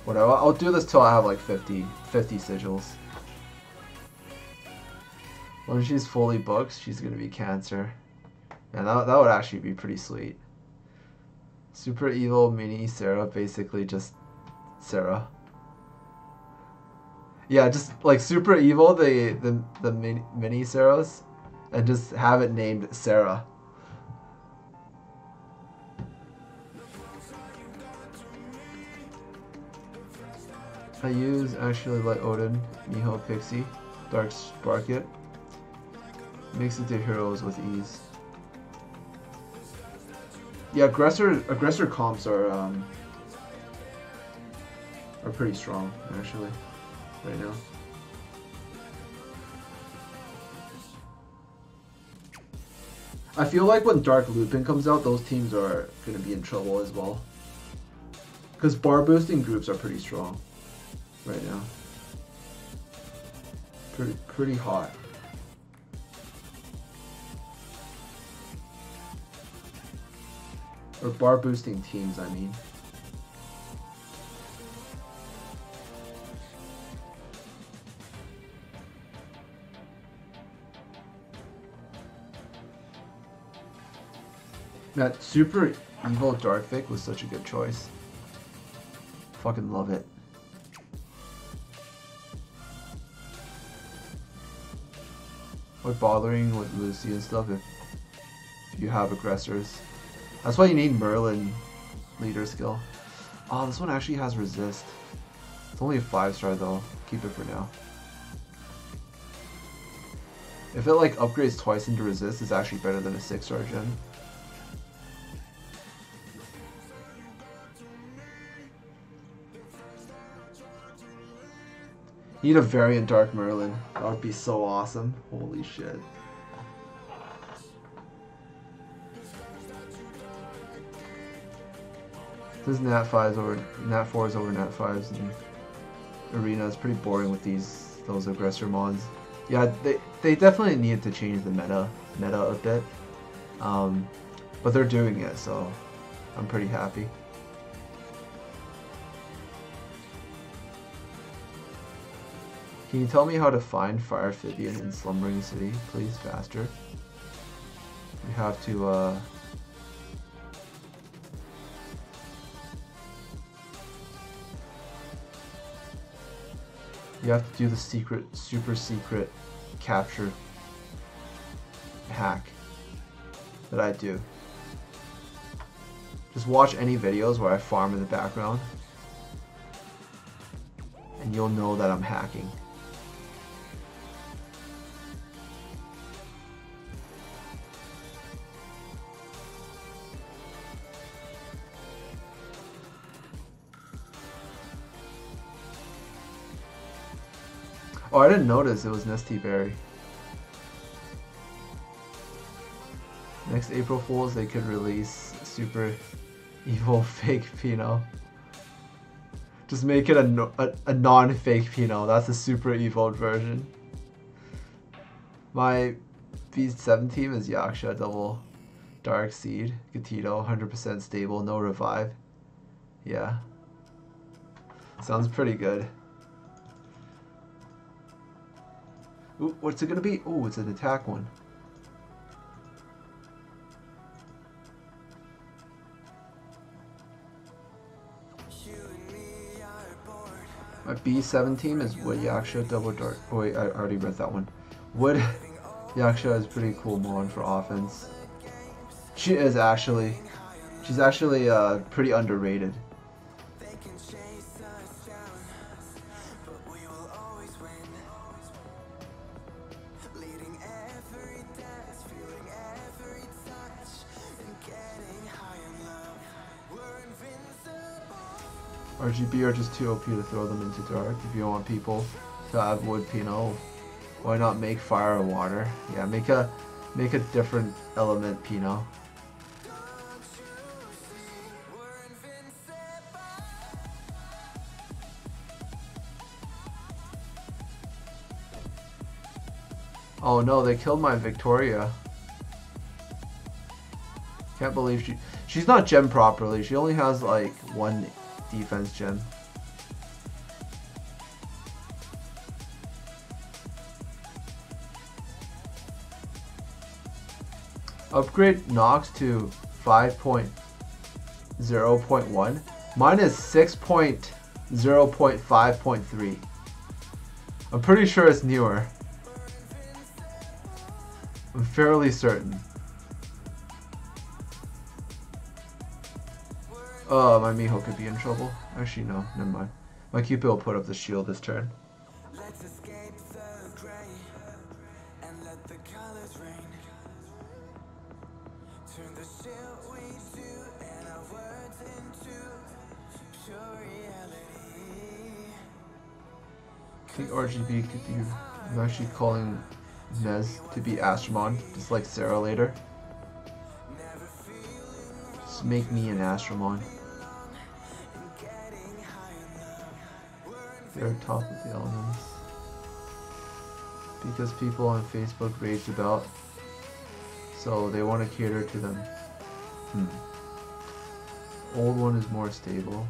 A: Whatever. I'll do this till I have like 50 sigils. When she's fully booked, she's gonna be Cancer. Man, that would actually be pretty sweet. Super evil mini Sarah, basically just Sarah. Yeah, just like super evil the mini Sarahs, and just have it named Sarah. I use actually Light Odin, Miho Pixie, Dark Spark it. Makes it to heroes with ease. Yeah, aggressor comps are pretty strong actually right now. I feel like when Dark Lupin comes out, those teams are gonna be in trouble as well. Because bar boosting groups are pretty strong right now. Pretty hot. Or bar boosting teams, I mean. That super evil Dark Vic was such a good choice. Fucking love it. Like bothering with Lucy and stuff if you have aggressors. That's why you need Merlin leader skill. Oh, this one actually has resist. It's only a 5-star though. Keep it for now. If it like upgrades twice into resist, it's actually better than a 6-star gem. Need a variant Dark Merlin. That would be so awesome. Holy shit. This Nat 4s over Nat 5s, and Arena is pretty boring with those aggressor mods. Yeah, they definitely need to change the meta a bit. But they're doing it, so I'm pretty happy. Can you tell me how to find Fire Amphibian in Slumbering City, please, faster? You have to, you have to do the super secret capture hack that I do. Just watch any videos where I farm in the background, and you'll know that I'm hacking. Oh, I didn't notice it was Nesty Berry. Next April Fools, they could release super evil fake Pinot. Just make it a non-fake Pinot. That's a super evil version. My B10 team is Yaksha, double Dark Seed, Gatito, 100% stable, no revive. Yeah. Sounds pretty good. Ooh, what's it gonna be? Ooh, it's an attack one. My B7 team is Wood Yaksha, double Dark. Oh wait, I already read that one. Wood Yaksha is pretty cool mod for offense. She is actually. She's actually pretty underrated. RGB are just too OP to throw them into dark. If you want people to have wood Pinot, why not make fire or water? Yeah, make a different element Pinot. Oh no, they killed my Victoria. Can't believe she's not gemmed properly. She only has like one defense gem. Upgrade Nox to 5.0.1. Mine is 6.0.5.3. I'm pretty sure it's newer. I'm fairly certain. Oh, my Miho could be in trouble. Actually, no, never mind. My Cupid will put up the shield this turn.
B: Let's escape the gray and let the colors rain. Turn the shit we do and our words into pure reality.
A: I think RGB could be. I'm actually calling Nez to be Astromon, just like Sarah later. Just make me an Astromon. They're top of the elements. Because people on Facebook rage about, so they want to cater to them. Old one is more stable.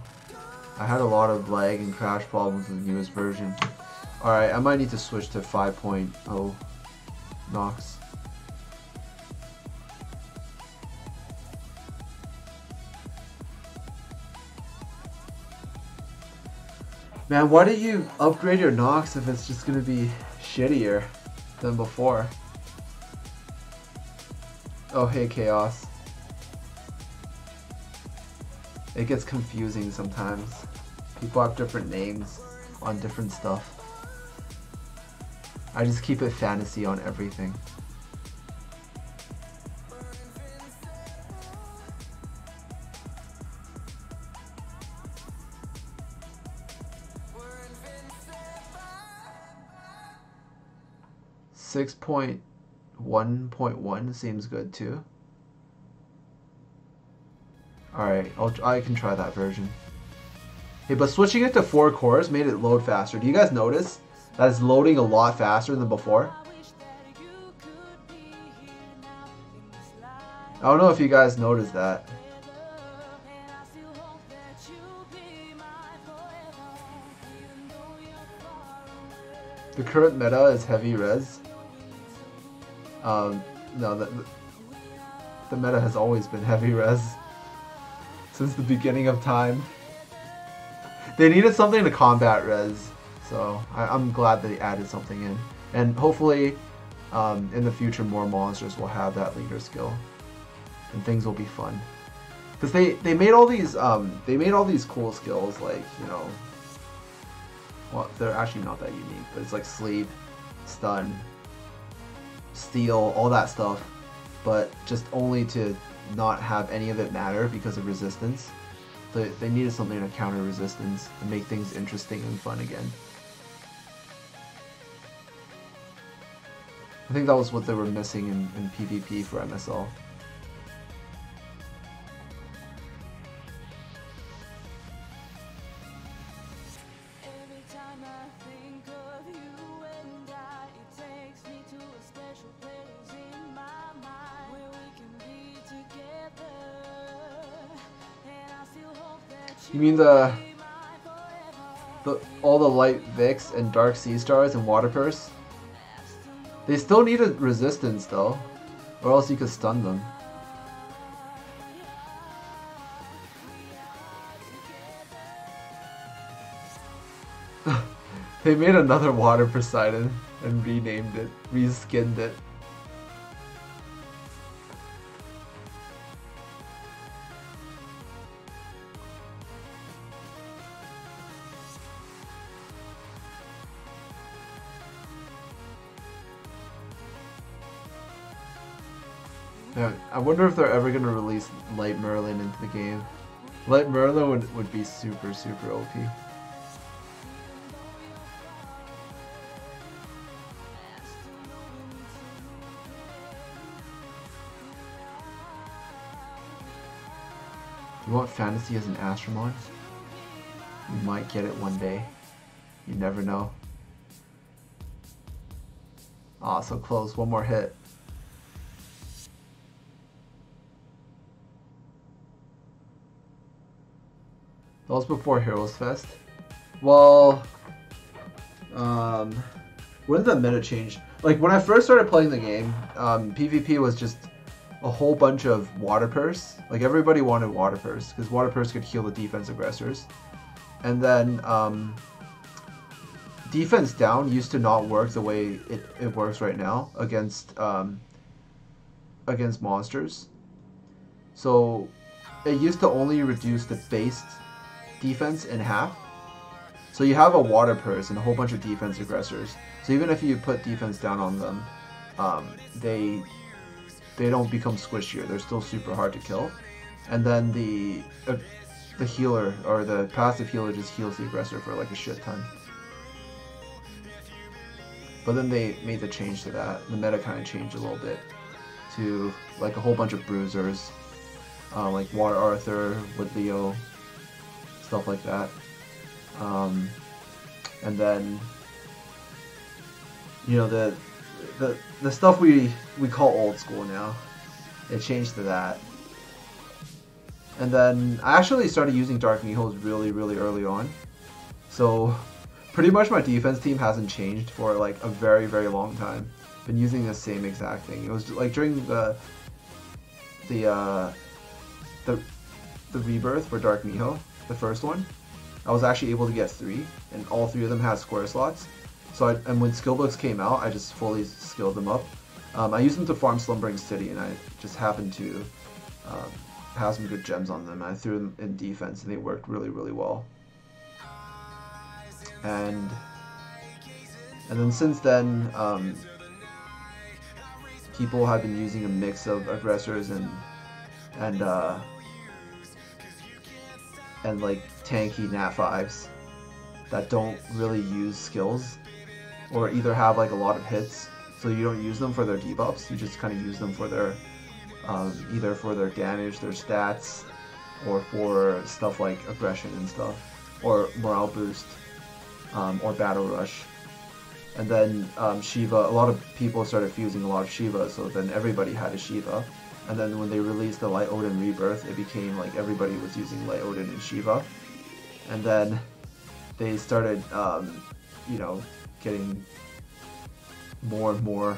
A: I had a lot of lag and crash problems with the newest version. Alright, I might need to switch to 5.0 Nox. Man, why did you upgrade your Nox if it's just gonna be shittier than before? Oh, hey, Chaos. It gets confusing sometimes. People have different names on different stuff. I just keep it fantasy on everything. .1.1 seems good too. Alright, I can try that version. Hey, but switching it to 4 cores made it load faster. Do you guys notice that it's loading a lot faster than before? I don't know if you guys noticed that. The current meta is heavy res. No, the meta has always been heavy res since the beginning of time. They needed something to combat res, so I'm glad they added something in. And hopefully, in the future, more monsters will have that leader skill, and things will be fun. Because they made all these cool skills, like, you know. Well, they're actually not that unique, but it's like sleep, stun, steal, all that stuff, but just only to not have any of it matter because of resistance. So they needed something to counter resistance and make things interesting and fun again. I think that was what they were missing in PvP for MSL. You mean all the light Vix and dark sea stars and water purse? They still needed resistance though, or else you could stun them. They made another water Poseidon and renamed it, reskinned it. Yeah, I wonder if they're ever going to release Light Merlin into the game. Light Merlin would be super OP. You want FantaSee as an Astromon? You might get it one day. You never know. Ah, so close. One more hit. That was before Heroes Fest. Well, when did the meta change? Like, when I first started playing the game, PvP was just a whole bunch of water purse. Like, everybody wanted water purse, because water purse could heal the defense aggressors. And then, defense down used to not work the way it works right now against monsters. So, it used to only reduce the base defense in half, So you have a water purse and a whole bunch of defense aggressors. So even if you put defense down on them, they don't become squishier. They're still super hard to kill. And then the healer, or the passive healer, just heals the aggressor for like a shit ton. But then they made the change to that. The meta kind of changed a little bit to like a whole bunch of bruisers, like Water Arthur with Leo, stuff like that. And then, you know, the stuff we call old school now, it changed to that. And then I actually started using Dark Mihos really early on, so pretty much my defense team hasn't changed for like a very long time. Been using the same exact thing. It was like during the rebirth for Dark Miho, the first one, I was actually able to get 3, and all 3 of them had square slots. So and when skill books came out, I just fully skilled them up. I used them to farm Slumbering City, and I just happened to have some good gems on them. I threw them in defense, and they worked really well. And then since then, people have been using a mix of aggressors and like tanky Nat 5s that don't really use skills, or either have like a lot of hits, so you don't use them for their debuffs. You just kind of use them for their either for their damage, their stats, or for stuff like aggression and stuff, or morale boost, or battle rush. And then Shiva, a lot of people started fusing a lot of Shiva, so then everybody had a Shiva. And then when they released the Light Odin Rebirth, it became like everybody was using Light Odin and Shiva. And then they started, you know, getting more and more.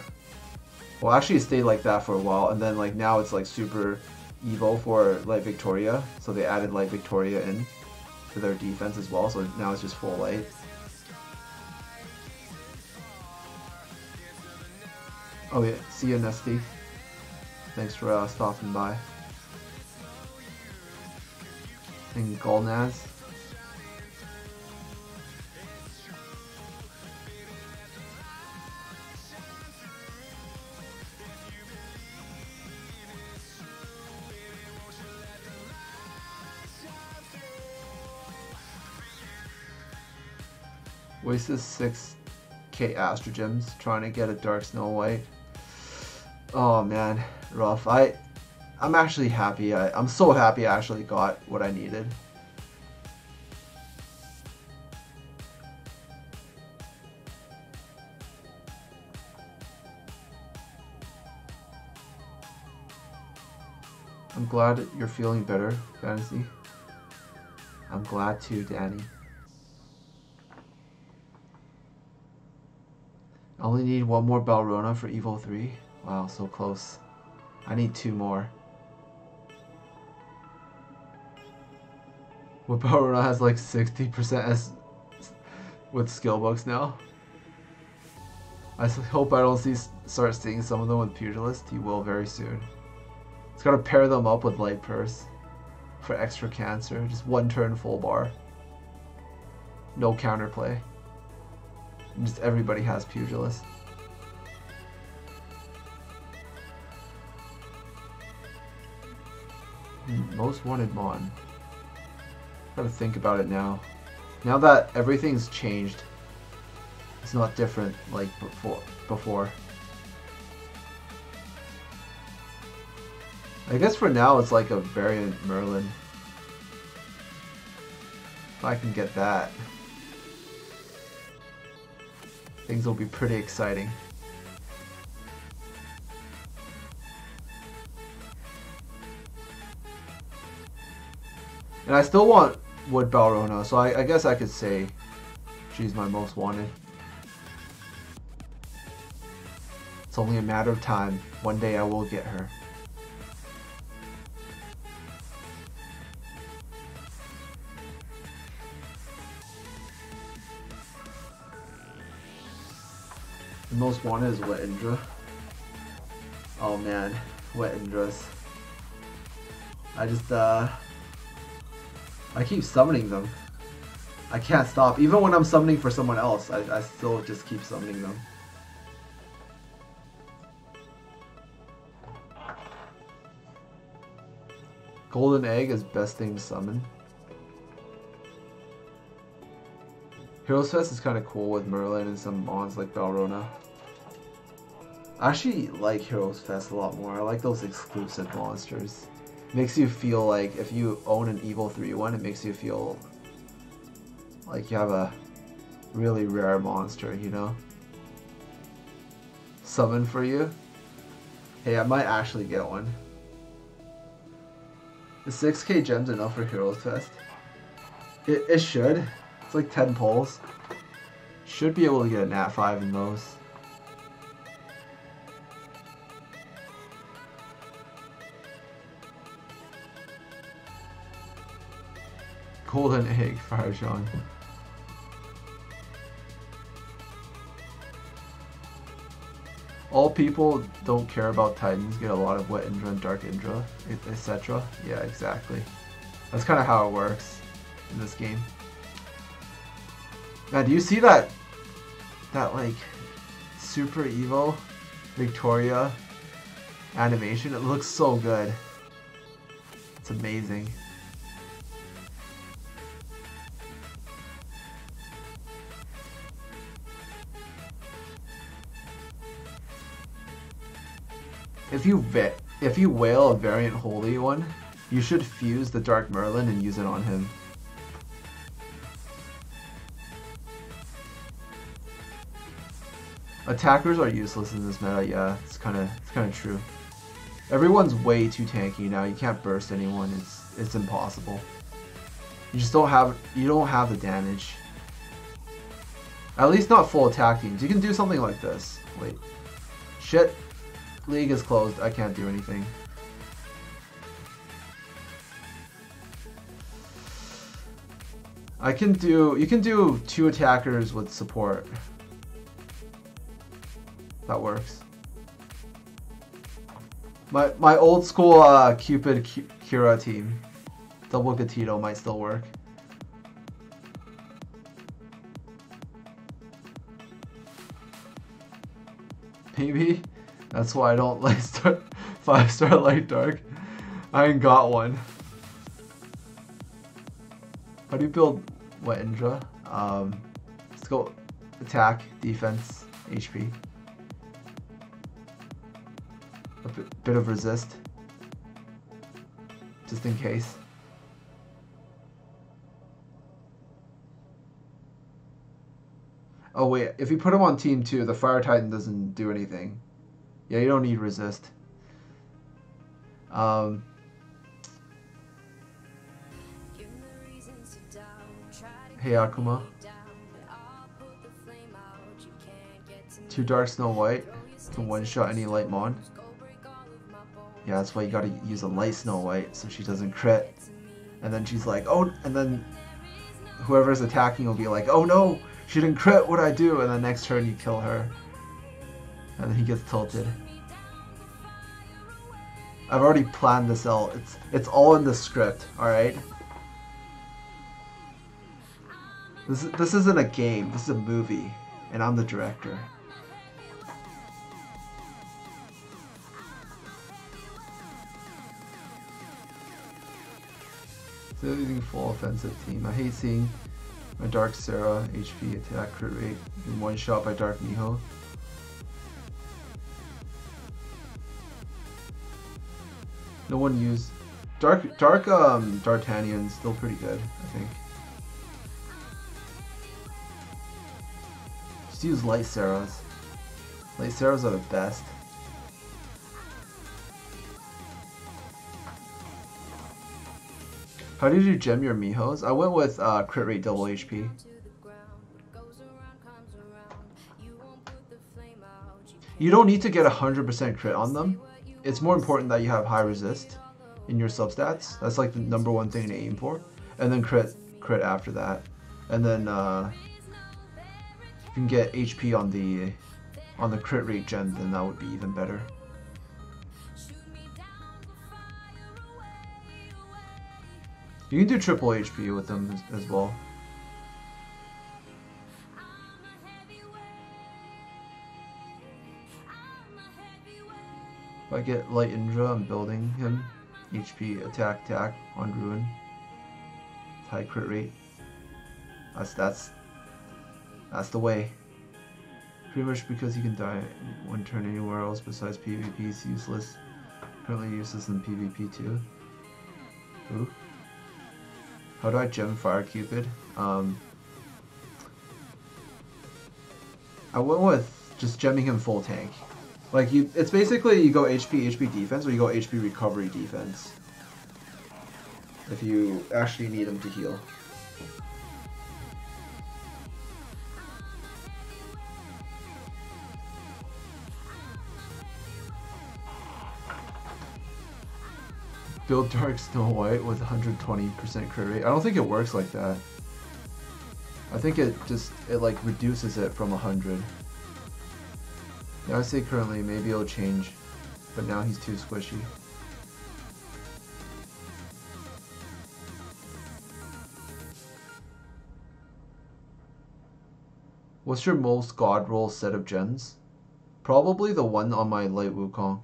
A: Well, actually it stayed like that for a while, and then like now it's like super evil for Light Victoria, so they added Light Victoria in to their defense as well, so now it's just full light. Oh yeah, see you, Nesty. Thanks for stopping by. And Golnaz. Wasted 6k Astro Gems trying to get a Dark Snow White. Oh man, rough. I'm actually happy. I'm so happy I actually got what I needed. I'm glad you're feeling better, FantaSee. I'm glad too, Danny. I only need 1 more Balrona for Evo 3. Wow, so close. I need 2 more. Well, Balrona has like 60% with skill books now. I hope I don't start seeing some of them with Pugilist. You will very soon. It's gotta pair them up with Light Purse for extra cancer. Just 1 turn full bar. No counterplay. Just everybody has Pugilist. Most wanted Mon. Gotta think about it now. Now that everything's changed, it's not different like before. I guess for now it's like a variant Merlin. If I can get that, things will be pretty exciting. And I still want Wood Balrona, so I guess I could say she's my most wanted. It's only a matter of time. One day I will get her. The most wanted is Wet Indra. Oh man, Wet Indras. I just I keep summoning them. I can't stop. Even when I'm summoning for someone else, I still just keep summoning them. Golden Egg is best thing to summon. Heroes Fest is kind of cool with Merlin and some mons like Balrona. I actually like Heroes Fest a lot more. I like those exclusive monsters. Makes you feel like if you own an Evil 3-1, it makes you feel like you have a really rare monster, you know? Summon for you. Hey, I might actually get one. Is 6k gems enough for Heroes Fest? It should. It's like 10 pulls. Should be able to get a nat 5 in those. Golden Egg, Fire Sean. All people don't care about Titans get a lot of Wet Indra and Dark Indra, etc. Yeah, exactly. That's kind of how it works in this game. Now, do you see that like super Evo Victoria animation? It looks so good. It's amazing. If you whale a variant holy one, you should fuse the Dark Merlin and use it on him. Attackers are useless in this meta. Yeah, it's kind of true. Everyone's way too tanky now. You can't burst anyone. It's impossible. You just don't have the damage. At least not full attack teams. You can do something like this. Wait, shit. League is closed. I can't do anything. You can do 2 attackers with support. That works. My old school Cupid Kira team, double Gatito might still work. Maybe. That's why I don't like 5-star light dark. I ain't got one. How do you build Wet Indra? Let's go attack, defense, HP. A bit of resist. Just in case. Oh wait, if you put him on team 2, the Fire Titan doesn't do anything. Yeah, you don't need resist. Hey Akuma. 2 Dark Snow White can one-shot any light mon. Yeah, that's why you gotta use a light Snow White so she doesn't crit. And then she's like, oh, and then whoever's attacking will be like, oh no, she didn't crit, what'd I do? And then next turn you kill her. And then he gets tilted. I've already planned this out. It's all in the script, alright? This isn't a game, this is a movie. And I'm the director. Still using full offensive team. I hate seeing my Dark Sarah HP attack crit rate in one shot by Dark Miho. No one used D'Artagnan's still pretty good, I think. Just use Light Sarahs. Light Sarahs are the best. How do you gem your Mihos? I went with crit rate double HP. You don't need to get 100% crit on them. It's more important that you have high resist in your substats. That's like the #1 thing to aim for. And then crit after that. And then you can get HP on the crit rate gem, then that would be even better. You can do triple HP with them as well. I get Light Indra, I'm building him. HP, attack, on Ruin. High crit rate. That's the way. Pretty much because he can die one turn anywhere else besides PvP is useless. Currently useless in PvP too. Ooh. How do I gem Fire Cupid? I went with just gemming him full tank. Like it's basically you go HP defense or you go HP recovery defense. If you actually need him to heal. Build Dark Snow White with 120% crit rate. I don't think it works like that. I think it like reduces it from 100. Yeah, I say currently, maybe it'll change, but now he's too squishy. What's your most god roll set of gems? Probably the one on my light Wukong.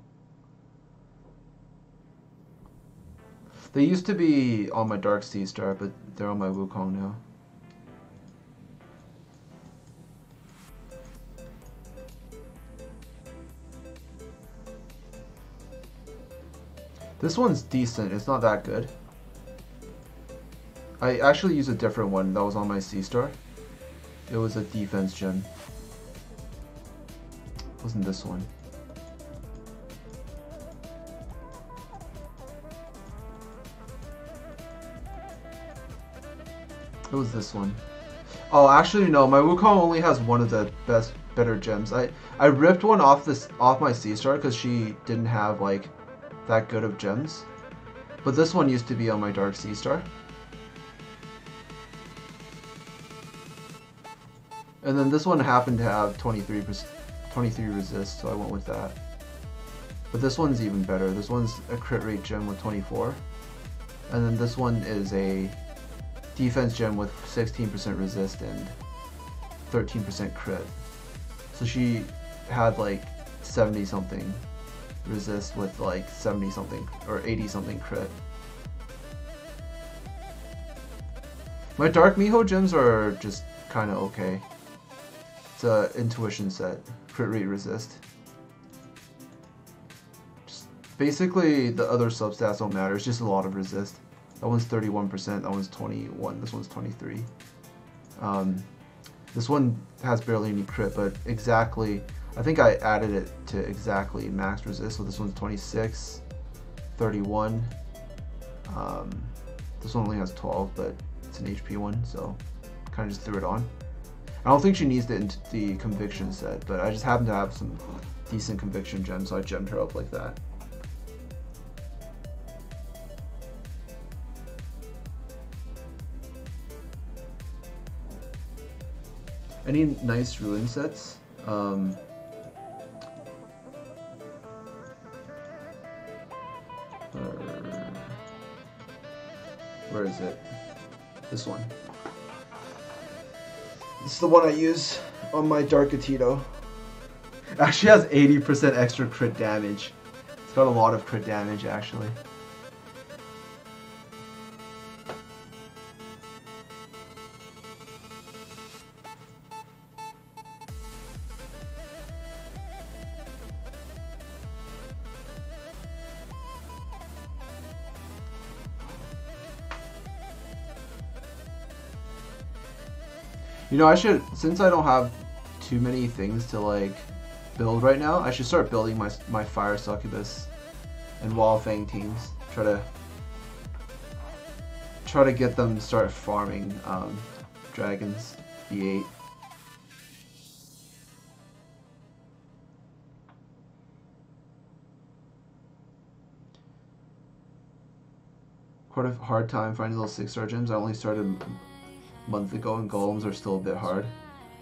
A: They used to be on my Dark Sea Star, but they're on my Wukong now. This one's decent, it's not that good. I actually used a different one that was on my Sea Star. It was a defense gem. It wasn't this one. It was this one. Oh, actually no, my Wukong only has one of the better gems. I ripped one off my Sea Star because she didn't have like that good of gems. But this one used to be on my Dark Sea Star. And then this one happened to have 23 resist, so I went with that. But this one's even better. This one's a crit rate gem with 24. And then this one is a defense gem with 16% resist and 13% crit. So she had like 70 something resist with like 70 something or 80 something crit. My Dark Miho gems are just kind of okay. It's a intuition set, crit rate resist. Just basically the other substats don't matter, it's just a lot of resist. That one's 31%, that one's 21, this one's 23. This one has barely any crit, but exactly, I think I added it to exactly max resist, so this one's 26, 31. This one only has 12, but it's an HP one, so kind of just threw it on. I don't think she needs the conviction set, but I just happen to have some decent conviction gems, so I gemmed her up like that. Any nice ruin sets? Where is it? This one. This is the one I use on my Dark Atito. It actually has 80% extra crit damage. It's got a lot of crit damage actually. You know, I should, since I don't have too many things to like build right now, I should start building my Fire Succubus and Wall Fang teams. Try to get them to start farming dragons, B8. Quite a hard time finding those 6-star gems. I only started month ago and golems are still a bit hard.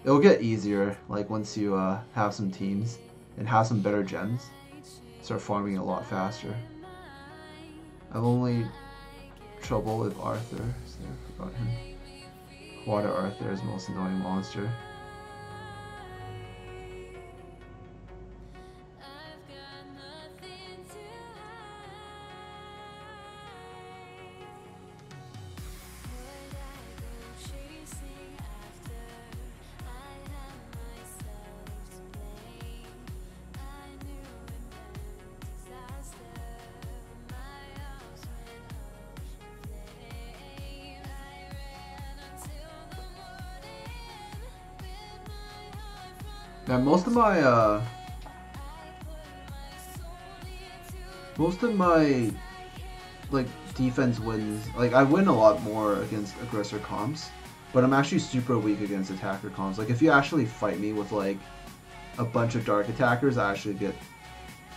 A: It'll get easier like once you have some teams and have some better gems. Start farming a lot faster. I've only trouble with Arthur, so I forgot him. Water Arthur is the most annoying monster. Yeah, most of my like defense wins. Like I win a lot more against aggressor comps, but I'm actually super weak against attacker comps. Like if you actually fight me with like a bunch of dark attackers, I actually get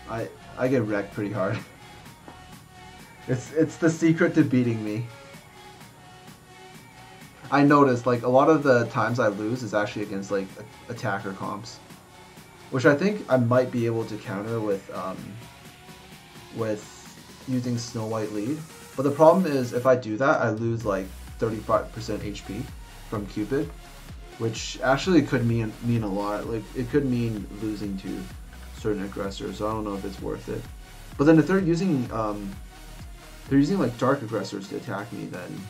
A: I get wrecked pretty hard. It's the secret to beating me. I noticed like a lot of the times I lose is actually against like attacker comps, which I think I might be able to counter with using Snow White lead. But the problem is if I do that, I lose like 35% HP from Cupid, which actually could mean a lot. Like it could mean losing to certain aggressors. So I don't know if it's worth it. But then if they're using like dark aggressors to attack me, then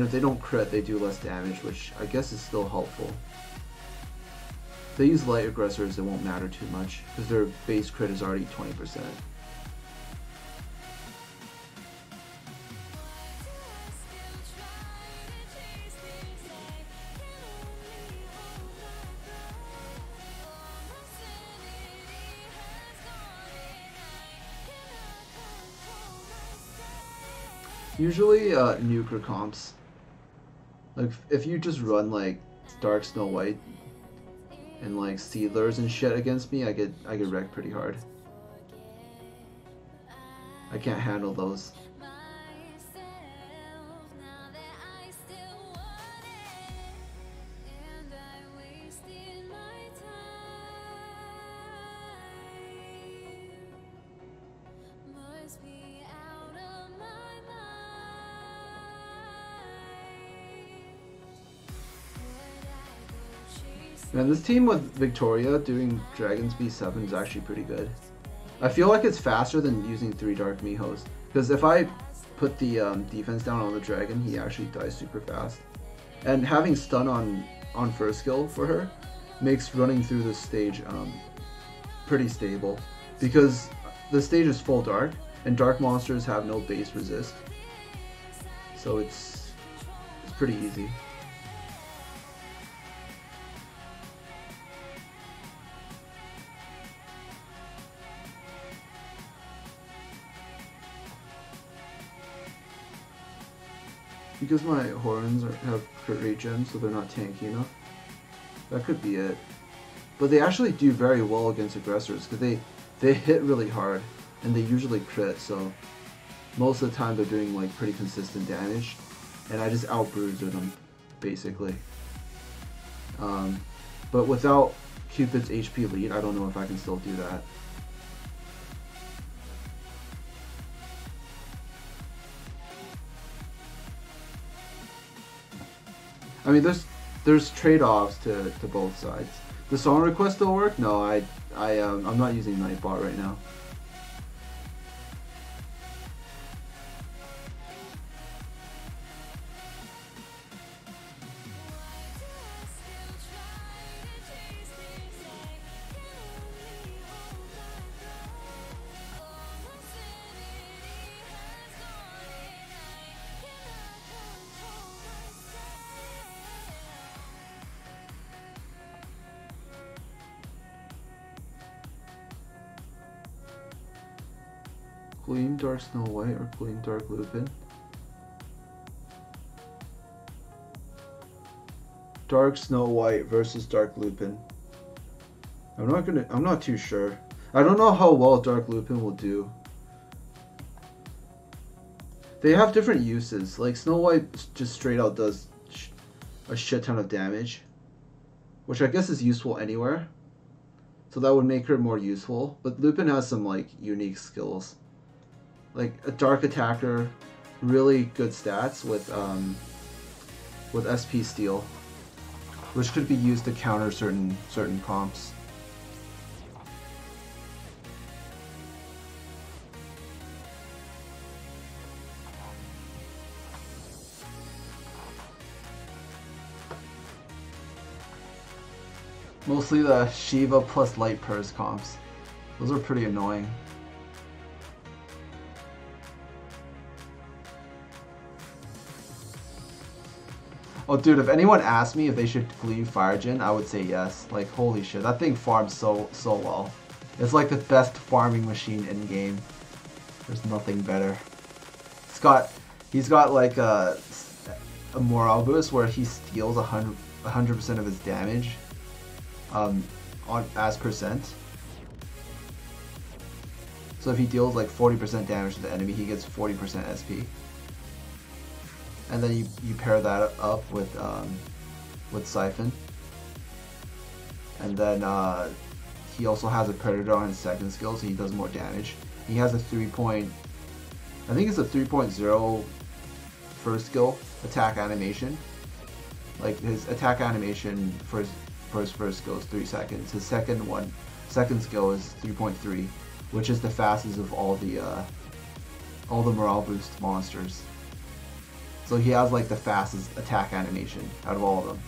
A: if they don't crit, they do less damage, which I guess is still helpful. If they use light aggressors, it won't matter too much because their base crit is already 20%. Usually nuker comps. Like if you just run like Dark Snow White and like Seedlers and shit against me, I get wrecked pretty hard. I can't handle those. Man, this team with Victoria doing Dragon's B7 is actually pretty good. I feel like it's faster than using 3 Dark Mihos, because if I put the defense down on the Dragon, he actually dies super fast. And having stun on first skill for her makes running through this stage pretty stable, because the stage is full dark, and dark monsters have no base resist. So it's pretty easy. Because my horns have crit rate gems, so they're not tanky enough. That could be it. But they actually do very well against aggressors, because they hit really hard, and they usually crit, so most of the time they're doing like pretty consistent damage, and I just out-bruiser them, basically. But without Cupid's HP lead, I don't know if I can still do that. I mean, there's trade-offs to both sides. The song request still work? No, I'm not using Nightbot right now. Gleam Dark Snow White or Gleam Dark Lupin? Dark Snow White versus Dark Lupin. I'm not too sure. I don't know how well Dark Lupin will do. They have different uses. Like Snow White just straight out does a shit ton of damage, which I guess is useful anywhere. So that would make her more useful. But Lupin has some like unique skills. Like a dark attacker, really good stats with SP steal, which could be used to counter certain comps. Mostly the Shiva plus Light Purse comps. Those are pretty annoying. Oh, dude, if anyone asked me if they should leave Firegen, I would say yes. Like, holy shit, that thing farms so well. It's like the best farming machine in game. There's nothing better. He's got like a morale boost where he steals 100% of his damage, as percent. So if he deals like 40% damage to the enemy, he gets 40% SP. And then you pair that up with Siphon, and then he also has a Predator on his second skill, so he does more damage. He has a 3.0 first skill attack animation. Like his attack animation for his first skill is 3 seconds. His second skill is 3.3, which is the fastest of all the morale boost monsters. So he has like the fastest attack animation out of all of them,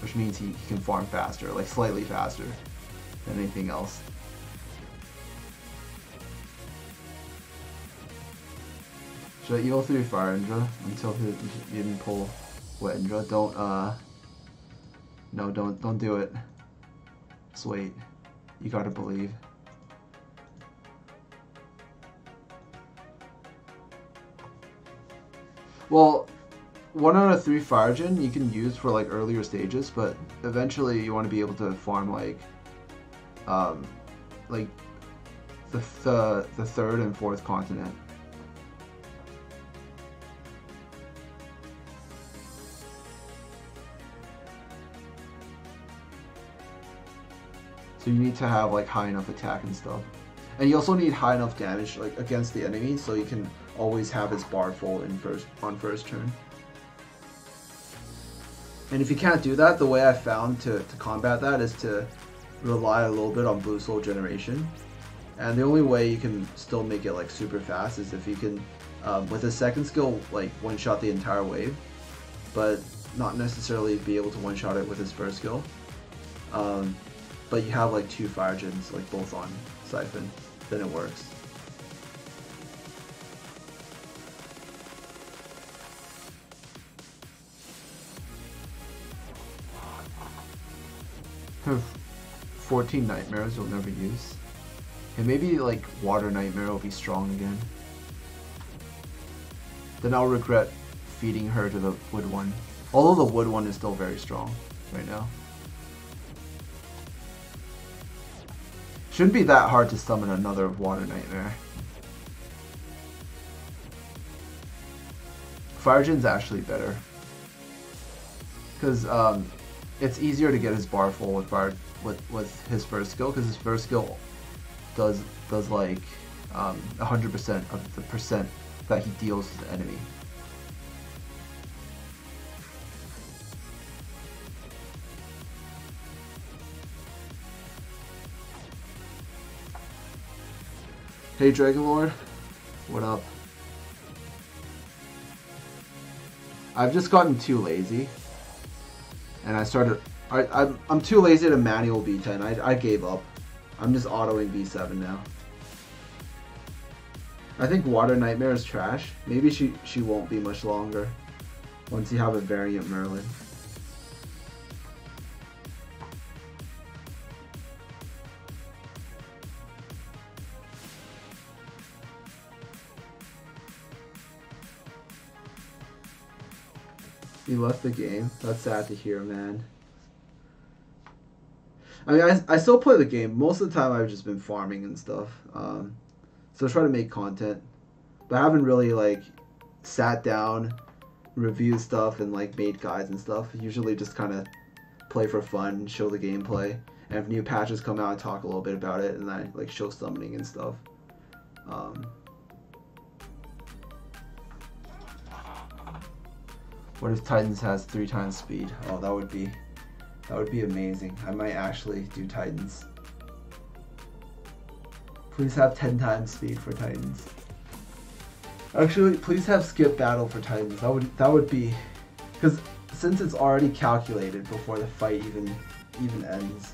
A: which means he can farm faster, like slightly faster than anything else. Should I Evo 3 Fire Indra until he didn't pull Wet Indra? Don't do it. Just wait. You gotta believe. Well, 1 out of 3 Firegen you can use for like earlier stages, but eventually you want to be able to farm like the third and fourth continent. So you need to have like high enough attack and stuff. And you also need high enough damage like against the enemy, so you can always have his bar full on first turn. And if you can't do that, the way I found to combat that is to rely a little bit on blue soul generation. And the only way you can still make it like super fast is if you can, with his second skill, like one-shot the entire wave, but not necessarily be able to one-shot it with his first skill. But you have like 2 Firegens, like both on Siphon, then it works. Have 14 Nightmares you'll never use. And maybe like Water Nightmare will be strong again. Then I'll regret feeding her to the Wood one. Although the Wood one is still very strong right now. Shouldn't be that hard to summon another Water Nightmare. Firegen's actually better. Because it's easier to get his bar full with his first skill, because his first skill does like 100% of the percent that he deals to the enemy. Hey Dragon Lord, what up? I've just gotten too lazy. And I'm too lazy to manual B10. I gave up. I'm just autoing B7 now. I think Water Nightmare is trash. Maybe she won't be much longer once you have a variant Merlin. You left the game? That's sad to hear, man. I mean, I still play the game. Most of the time I've just been farming and stuff. So I try to make content. But I haven't really, like, sat down, reviewed stuff, and, like, made guides and stuff. Usually just kind of play for fun, show the gameplay. And if new patches come out, I talk a little bit about it, and I, like, show summoning and stuff. What if Titans has 3 times speed? Oh, that would be amazing. I might actually do Titans. Please have 10 times speed for Titans. Actually, please have skip battle for Titans. That would be, because since it's already calculated before the fight even ends.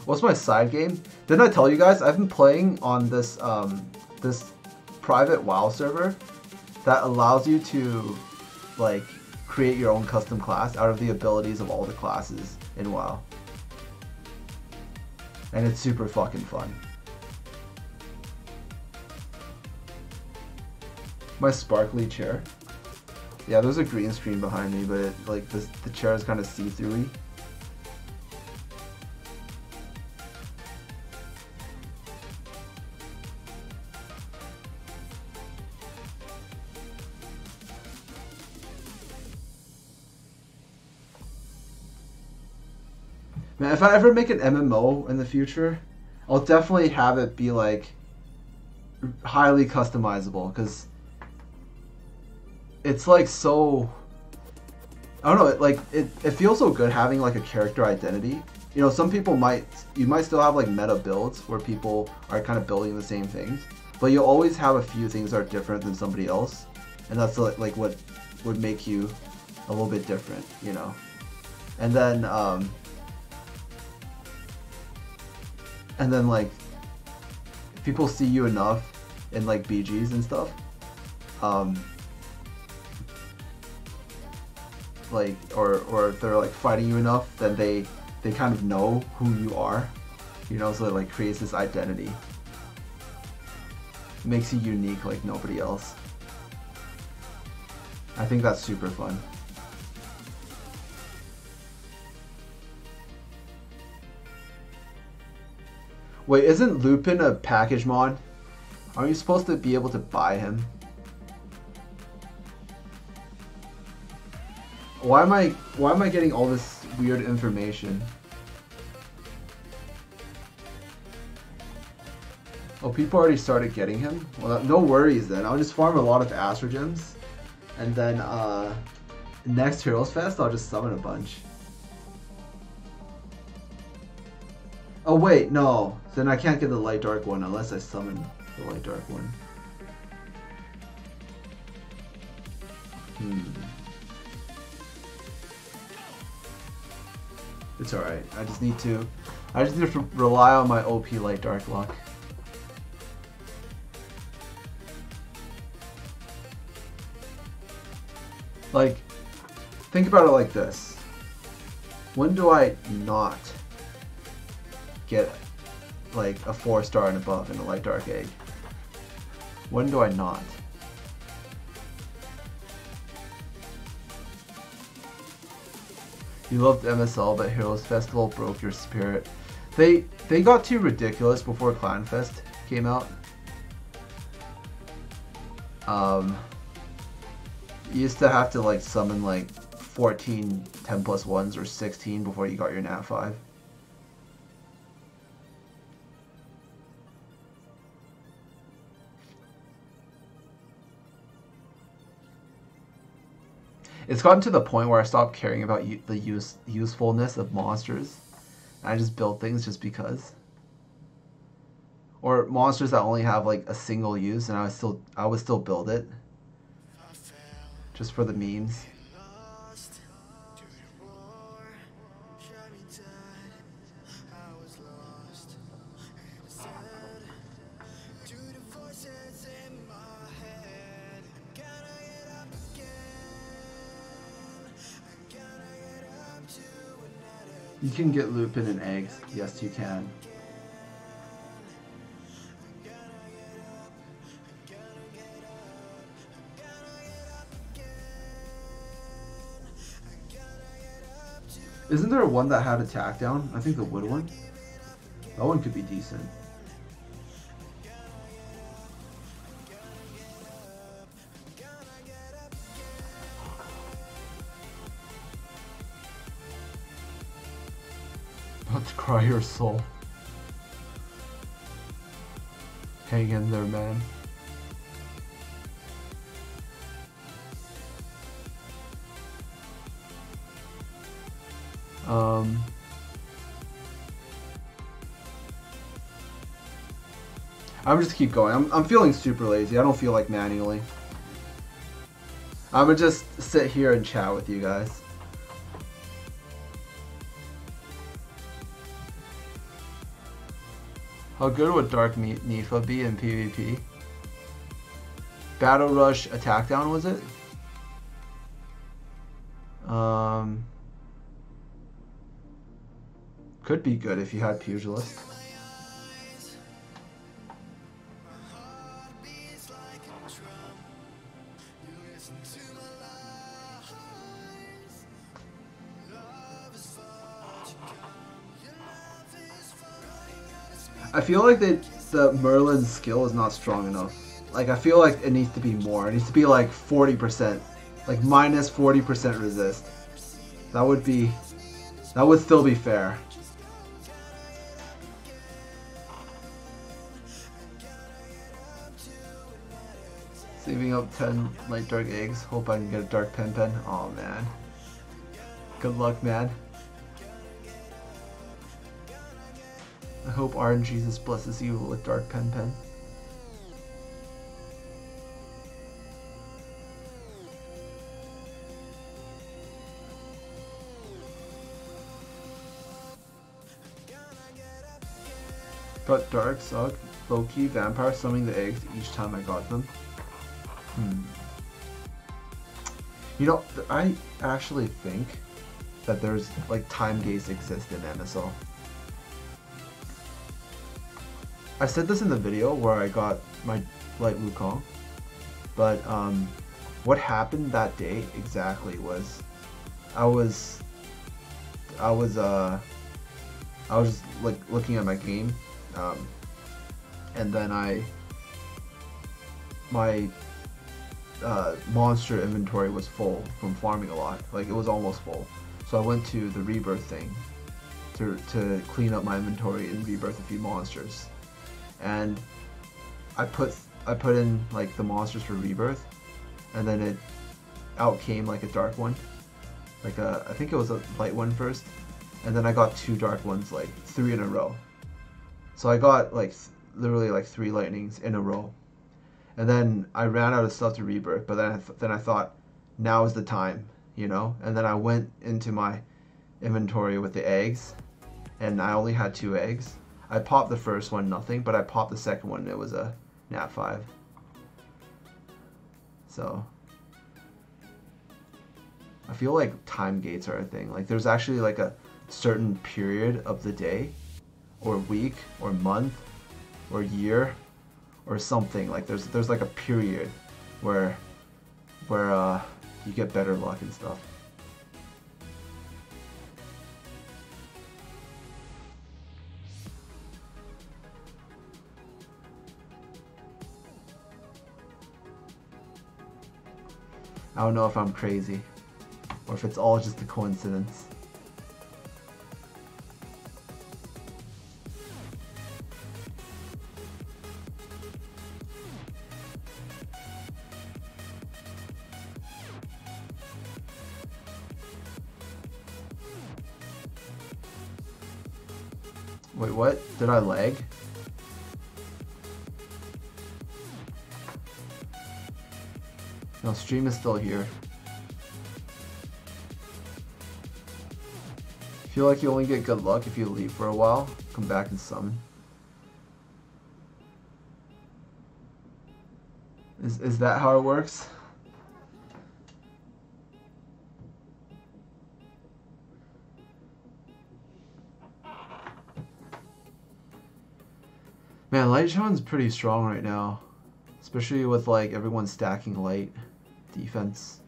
A: What's my side game? Didn't I tell you guys? I've been playing on this this private WoW server that allows you to like create your own custom class out of the abilities of all the classes in WoW. And it's super fucking fun. My sparkly chair. Yeah, there's a green screen behind me, but it, like the chair is kind of see-through-y. Man, if I ever make an MMO in the future, I'll definitely have it be like highly customizable, because it's like so, I don't know, it feels so good having like a character identity. You know, some people you might still have like meta builds where people are kind of building the same things, but you'll always have a few things that are different than somebody else, and that's like what would make you a little bit different, you know. And then like if people see you enough in like BGs and stuff, like or if they're like fighting you enough, then they kind of know who you are, you know, so it like creates this identity. It makes you unique like nobody else. I think that's super fun. Wait, isn't Lupin a package mod? Aren't you supposed to be able to buy him? Why am I getting all this weird information? Oh, people already started getting him? Well, no worries then. I'll just farm a lot of Astro Gems, and then next Heroes Fest I'll just summon a bunch. Oh wait, no. Then I can't get the light dark one unless I summon the light dark one. It's alright. I just need to rely on my OP light dark luck. Like, think about it like this. When do I not get like a 4-star and above in a light dark egg? When do I not? You loved MSL, but Heroes Festival broke your spirit. They got too ridiculous before Clan Fest came out. You used to have to like summon like 14 10+1s or 16 before you got your Nat 5. It's gotten to the point where I stopped caring about the usefulness of monsters. And I just build things just because. Or monsters that only have like a single use, and I would still build it. Just for the memes. You can get Lupin and eggs. Yes, you can. Isn't there one that had attack down? I think the wood one. That one could be decent. About to cry your soul. Hang in there, man. I'm just keep going. I'm feeling super lazy. I don't feel like manually. I'm gonna just sit here and chat with you guys. How good would Dark Nifa be in PvP? Battle Rush Attack Down, was it? Could be good if you had Pugilist. I feel like the Merlin's skill is not strong enough. Like, I feel like it needs to be more. It needs to be like 40%. Like minus 40% resist. That would still be fair. Saving up 10 light dark eggs. Hope I can get a dark pen. Oh man. Good luck, man. I hope RNGesus blesses you with dark pen. Got dark, suck, low-key, vampire, summoning the eggs each time I got them. You know, I actually think that there's like time gates exist in MSO. I said this in the video where I got my light Wukong, but what happened that day exactly was I was like looking at my game, and then my monster inventory was full from farming a lot. Like, it was almost full. So I went to the rebirth thing to clean up my inventory and rebirth a few monsters. And I put in like the monsters for rebirth, and then out came like a dark one. Like I think it was a light one first, and then I got 2 dark ones, like 3 in a row. So I got like literally like 3 lightnings in a row. And then I ran out of stuff to rebirth, but then I thought, now is the time, you know? And then I went into my inventory with the eggs, and I only had 2 eggs. I popped the first one, nothing, but I popped the second one, and it was a nat 5. So I feel like time gates are a thing. Like, there's actually like a certain period of the day, or week, or month, or year, or something. Like there's like a period where you get better luck and stuff. I don't know if I'm crazy or if it's all just a coincidence. Wait, what? Did I lag? No, stream is still here. I feel like you only get good luck if you leave for a while, come back and summon. Is that how it works? Man, Light Shaman's pretty strong right now, especially with like everyone stacking light defense.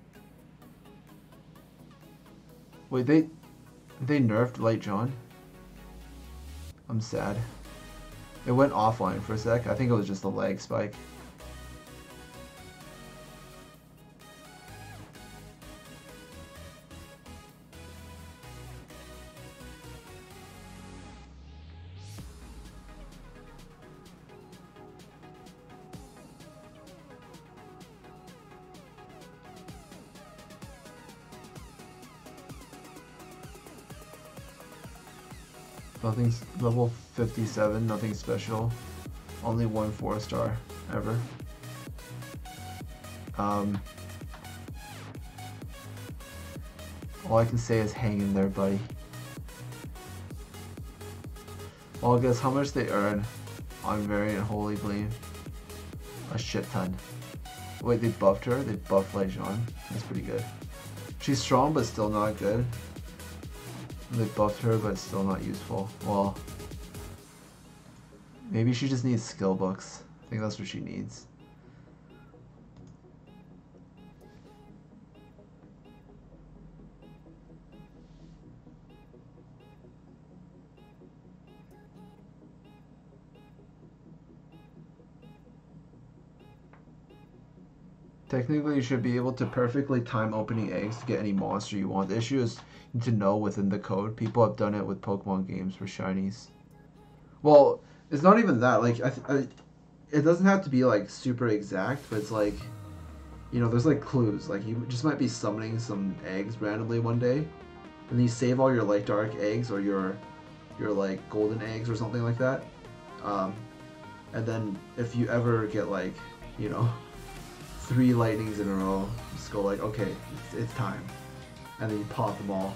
A: Wait, they nerfed Light John? I'm sad. It went offline for a sec. I think it was just a lag spike. Nothing's level 57, nothing special. Only 1 4-star ever. All I can say is hang in there, buddy. Well, guess how much they earn. on variant Holy Gleam. A shit ton. Wait, they buffed her? They buffed Lejean. That's pretty good. She's strong but still not good. They buffed her but still not useful. Well, maybe she just needs skill books. I think that's what she needs. Technically, you should be able to perfectly time opening eggs to get any monster you want. The issue is you need to know within the code. People have done it with Pokemon games for shinies. Well, it's not even that. Like, it doesn't have to be like super exact, but it's like, you know, there's like clues. Like, you just might be summoning some eggs randomly one day, and then you save all your light dark eggs or your like golden eggs or something like that. And then if you ever get like, you know, 3 lightnings in a row, just go like, okay, it's time, and then you pop them all.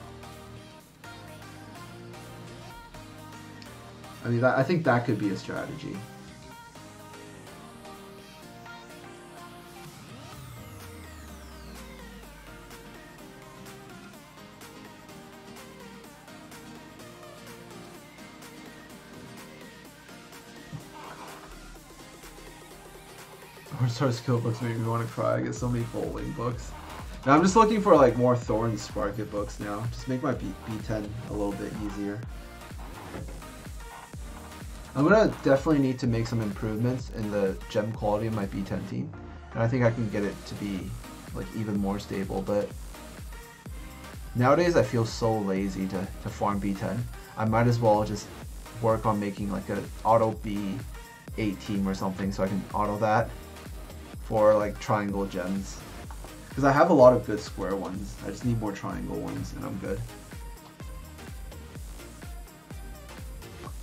A: I mean, I think that could be a strategy. Star skill books make me want to cry. I get so many bowling books. Now I'm just looking for like more Thorn Sparket books now. Just make my B10 a little bit easier. I'm gonna definitely need to make some improvements in the gem quality of my B10 team, and I think I can get it to be like even more stable. But nowadays I feel so lazy to farm B10. I might as well just work on making like an auto B8 team or something so I can auto that for like triangle gems, because I have a lot of good square ones. I just need more triangle ones and I'm good.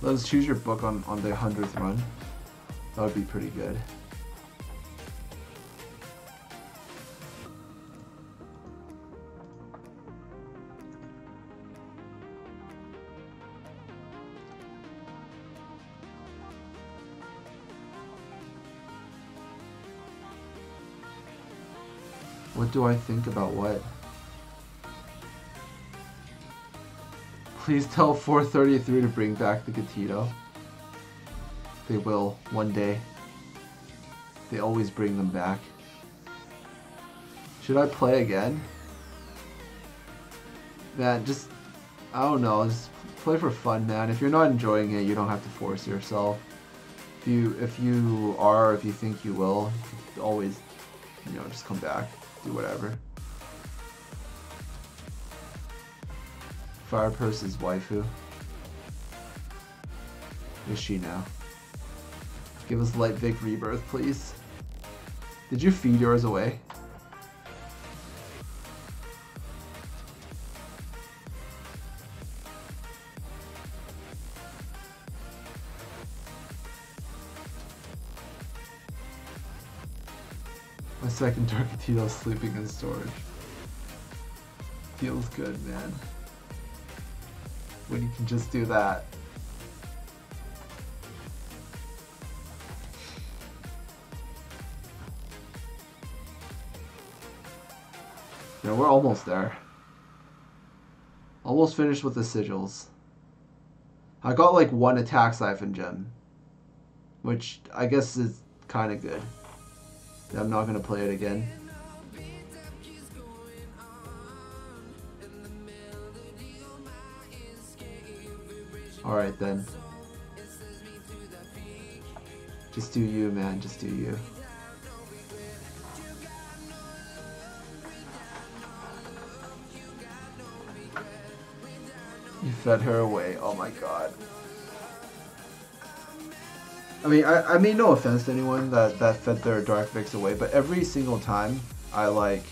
A: Let's choose your book on the 100th run. That would be pretty good. What do I think about what? Please tell 433 to bring back the Gatito. They will, one day. They always bring them back. Should I play again? Man, just, I don't know, just play for fun, man. If you're not enjoying it, you don't have to force yourself. If you are, if you think you will, you always, you know, just come back. Do whatever. Fire Purse is waifu. Is she now? Give us Light Vic Rebirth, please. Did you feed yours away? My second Darkatito sleeping in storage. Feels good, man. When you can just do that. Yeah, we're almost there. Almost finished with the sigils. I got like 1 attack siphon gem, which I guess is kind of good. I'm not gonna play it again. Alright then. Just do you, man. Just do you. You fed her away. Oh my god. I mean, I mean no offense to anyone that fed their Dark Vix away, but every single time I like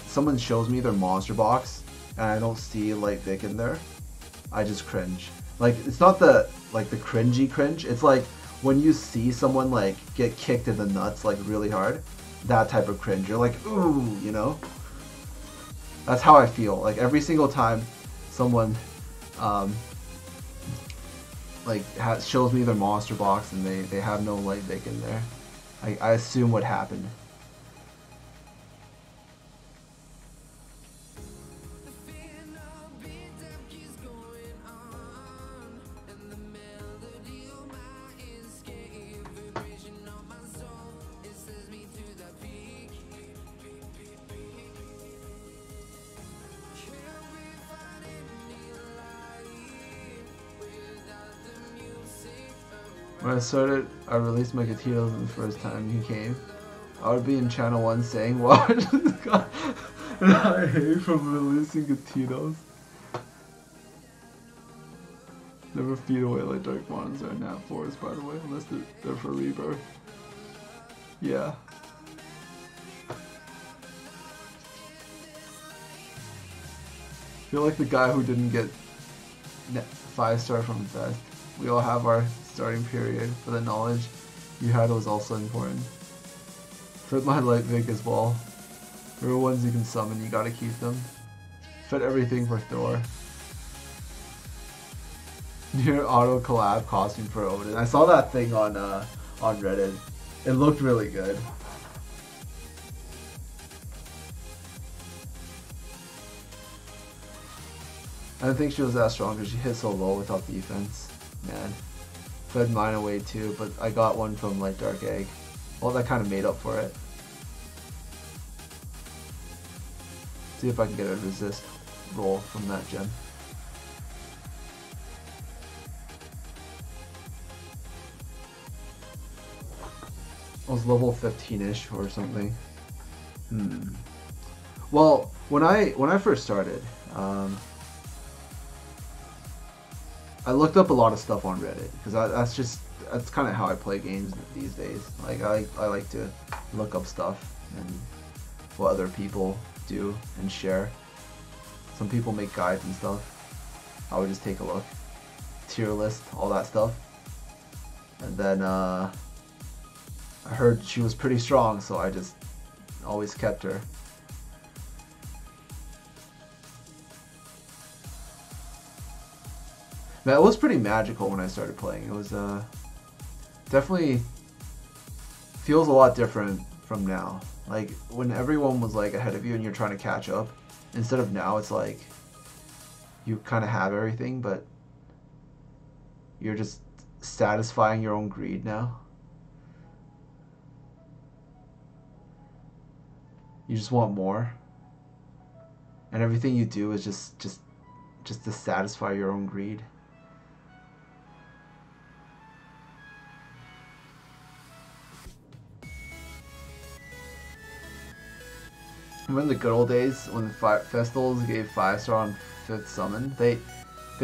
A: someone shows me their monster box and I don't see Light Vic in there, I just cringe. Like, it's not the cringy cringe, it's like when you see someone like get kicked in the nuts like really hard, that type of cringe. You're like, ooh, you know? That's how I feel. Like every single time someone like shows me their monster box and they have no light vic in there. I assume what happened. When I started, I released my Gatitos the first time he came. I would be in channel 1 saying, "Watch this guy." And I hate from releasing Gatitos. Never feed away like Dark Mons or Nat 4s, by the way, unless they're for rebirth. Yeah. I feel like the guy who didn't get 5-star from Fest. We all have our starting period, but the knowledge you had was also important. Fit my light vic as well. There are ones you can summon, you gotta keep them. Fit everything for Thor. Near auto collab costume for Odin. I saw that thing on Reddit. It looked really good. I didn't think she was that strong because she hit so low without defense. Man. Fed mine away too, but I got one from like Dark Egg. Well, that kind of made up for it. See if I can get a resist roll from that gem. I was level 15-ish or something. Well, when I first started, I looked up a lot of stuff on Reddit because that's kind of how I play games these days. Like I like to look up stuff and what other people do and share. Some people make guides and stuff. I would just take a look, tier list, all that stuff, and then I heard she was pretty strong, so I just always kept her. That was pretty magical when I started playing. It was definitely feels a lot different from now. Like when everyone was like ahead of you and you're trying to catch up, instead of now it's like you kind of have everything, but you're just satisfying your own greed now. You just want more, and everything you do is just to satisfy your own greed. Remember the good old days when festivals gave 5-star on 5th summon? They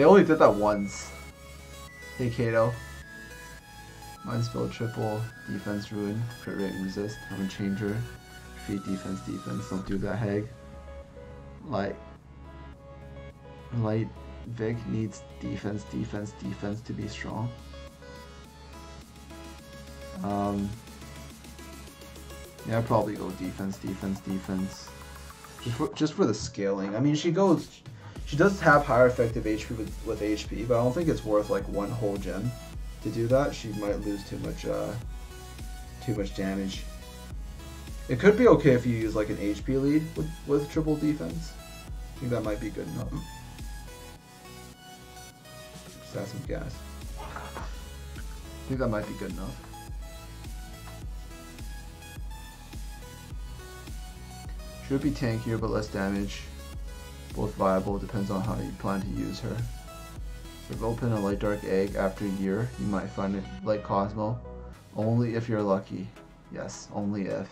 A: only did that once. Hey Kato. Mine spelled triple defense ruin, crit rate and resist. I'm gonna change her. Feed defense. Don't do that, Hag. Light Vic needs defense to be strong. Yeah, I'd probably go defense. Just for the scaling. I mean, she does have higher effective HP with HP, but I don't think it's worth like one whole gem to do that. She might lose too much damage. It could be okay if you use like an HP lead with triple defense. I think that might be good enough. Just add some gas. I think that might be good enough. Should be tankier but less damage. Both viable, depends on how you plan to use her. If open a light dark egg after a year, you might find it like Cosmo. Only if you're lucky. Yes, only if.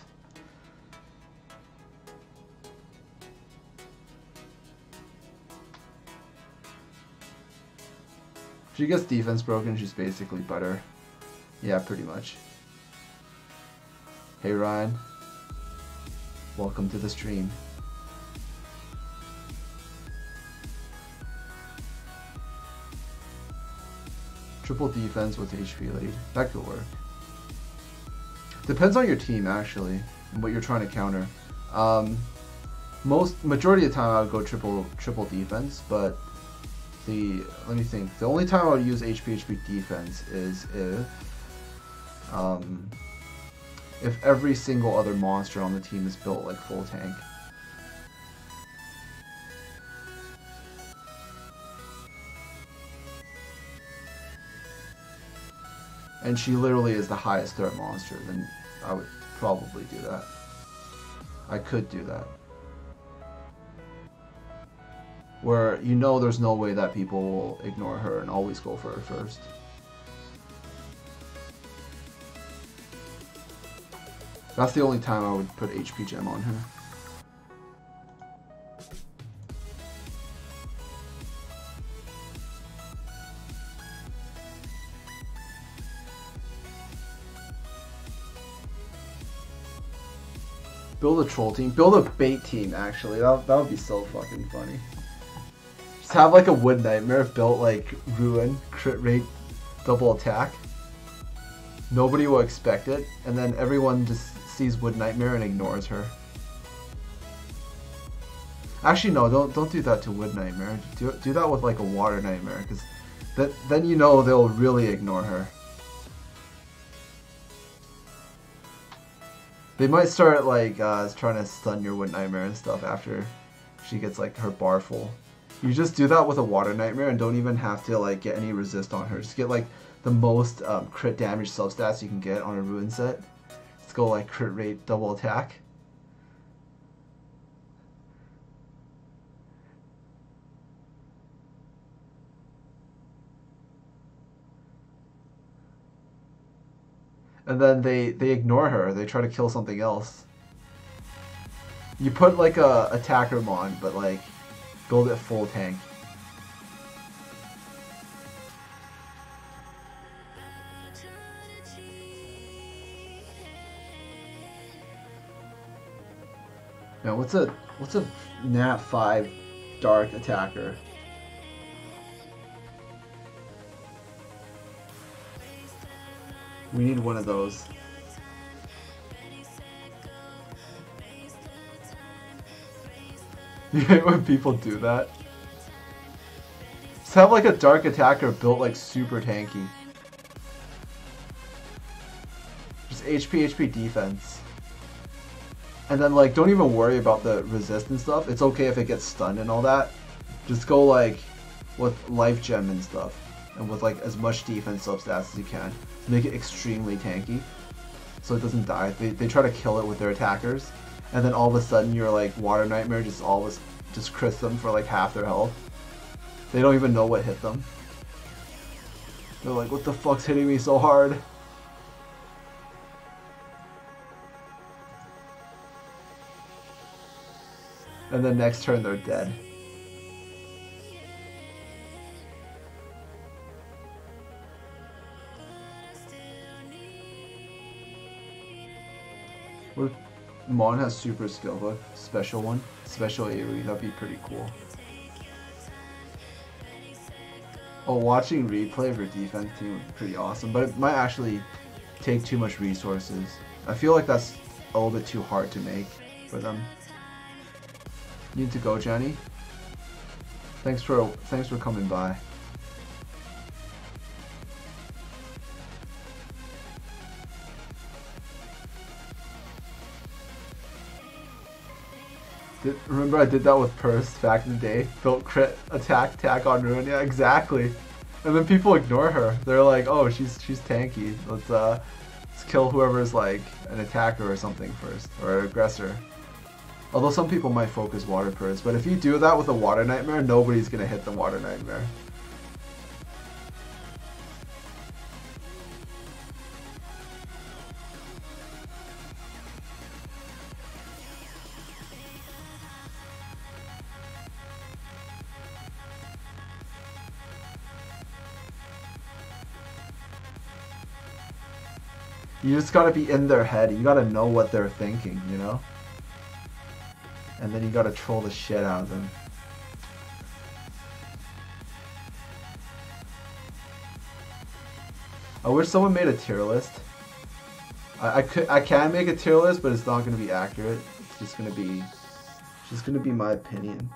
A: If she gets defense broken, she's basically butter. Yeah, pretty much. Hey Ryan. Welcome to the stream. Triple defense with HP lead. That could work. Depends on your team actually, and what you're trying to counter. Majority of the time I would go triple defense, but let me think. The only time I would use HP defense is if every single other monster on the team is built like full tank. And she literally is the highest threat monster, then I would probably do that. I could do that. Where you know there's no way that people will ignore her and always go for her first. That's the only time I would put HP gem on her. Build a troll team. Build a bait team, actually. That would be so fucking funny. Just have like a wood nightmare built like ruin, crit rate, double attack. Nobody will expect it, and then everyone just sees wood nightmare and ignores her. Actually, no, don't do that to wood nightmare. Do that with like a water nightmare, because then you know they'll really ignore her. They might start like trying to stun your wood nightmare and stuff after she gets like her bar full. You just do that with a water nightmare and don't even have to like get any resist on her. Just get like the most crit damage substats you can get on a ruin set. Let's go like crit rate, double attack. And then they ignore her. They try to kill something else. You put like a attacker mon, but like build it full tank. Now what's a nat 5 dark attacker? We need one of those. You hate when people do that? Just have like a dark attacker built like super tanky. Just HP defense. And then like don't even worry about the resist and stuff. It's okay if it gets stunned and all that. Just go like with life gem and stuff. And with like as much defense substats as you can. Make it extremely tanky so it doesn't die. They try to kill it with their attackers, and then all of a sudden your like water nightmare just crits them for like half their health. They don't even know what hit them. They're like, what the fuck's hitting me so hard? And then next turn they're dead. What if Mon has super skill book, special one, special AoE, that'd be pretty cool. Oh, watching replay for defense team would be pretty awesome, but it might actually take too much resources. I feel like that's a little bit too hard to make for them. Need to go, Jenny. Thanks for coming by. Remember I did that with Purse back in the day? Built crit attack on Ruin. Yeah, exactly. And then people ignore her. They're like, oh, she's tanky. Let's kill whoever's like an attacker or something first, or an aggressor. Although some people might focus Water Purse, but if you do that with a Water Nightmare, nobody's gonna hit the Water Nightmare. You just gotta be in their head. You gotta know what they're thinking, you know? And then you gotta troll the shit out of them. I wish someone made a tier list. I can make a tier list, but it's not gonna be accurate. It's just gonna be my opinion.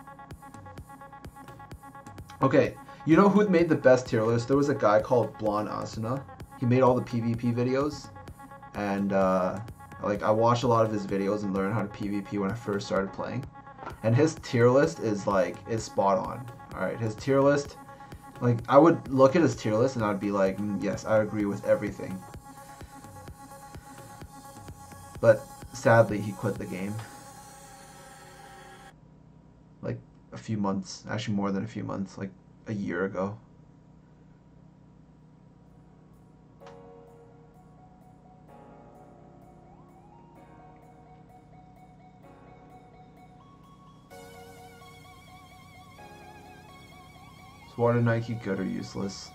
A: Okay, You know who made the best tier list? There was a guy called Blonde Asuna. He made all the PvP videos, and like I watched a lot of his videos and learned how to PvP when I first started playing. And his tier list is spot on. All right, his tier list, like I would look at his tier list and I'd be like, yes, I agree with everything. But sadly, he quit the game. Like a few months, actually more than a few months, like a year ago. Is Water Nike good or useless?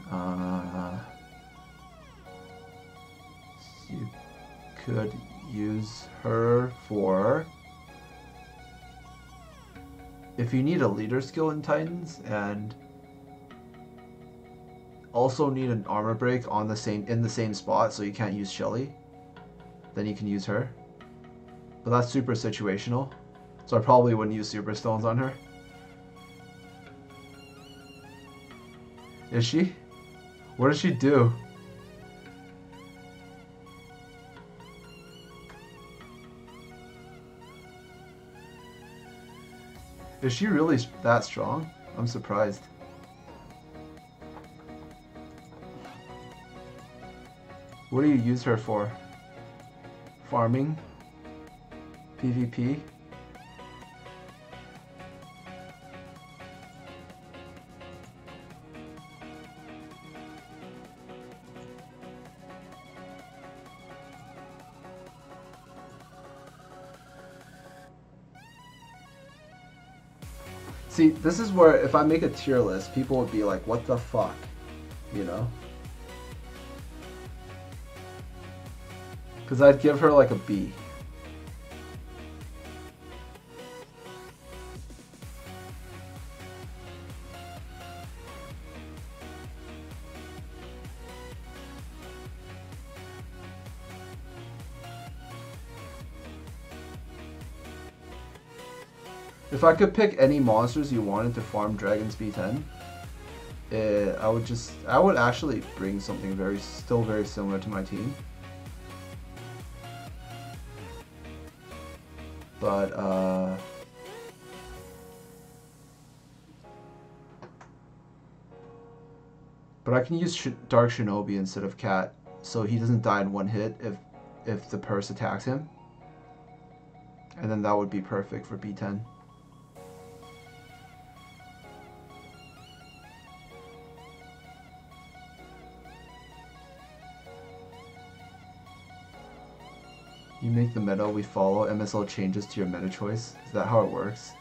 A: You could use her for if you need a leader skill in Titans and also need an armor break in the same spot, so you can't use Shelly, then you can use her. But that's super situational, so I probably wouldn't use super stones on her. Is she? What does she do? Is she really that strong? I'm surprised. What do you use her for? Farming? PvP? See, this is where if I make a tier list, people would be like, what the fuck? You know? Because I'd give her like a B. If I could pick any monsters you wanted to farm Dragon's B10, I would actually bring something still very similar to my team. But I can use Dark Shinobi instead of Cat, so he doesn't die in one hit if the purse attacks him. And then that would be perfect for B10. You make the meta we follow, MSL changes to your meta choice. Is that how it works?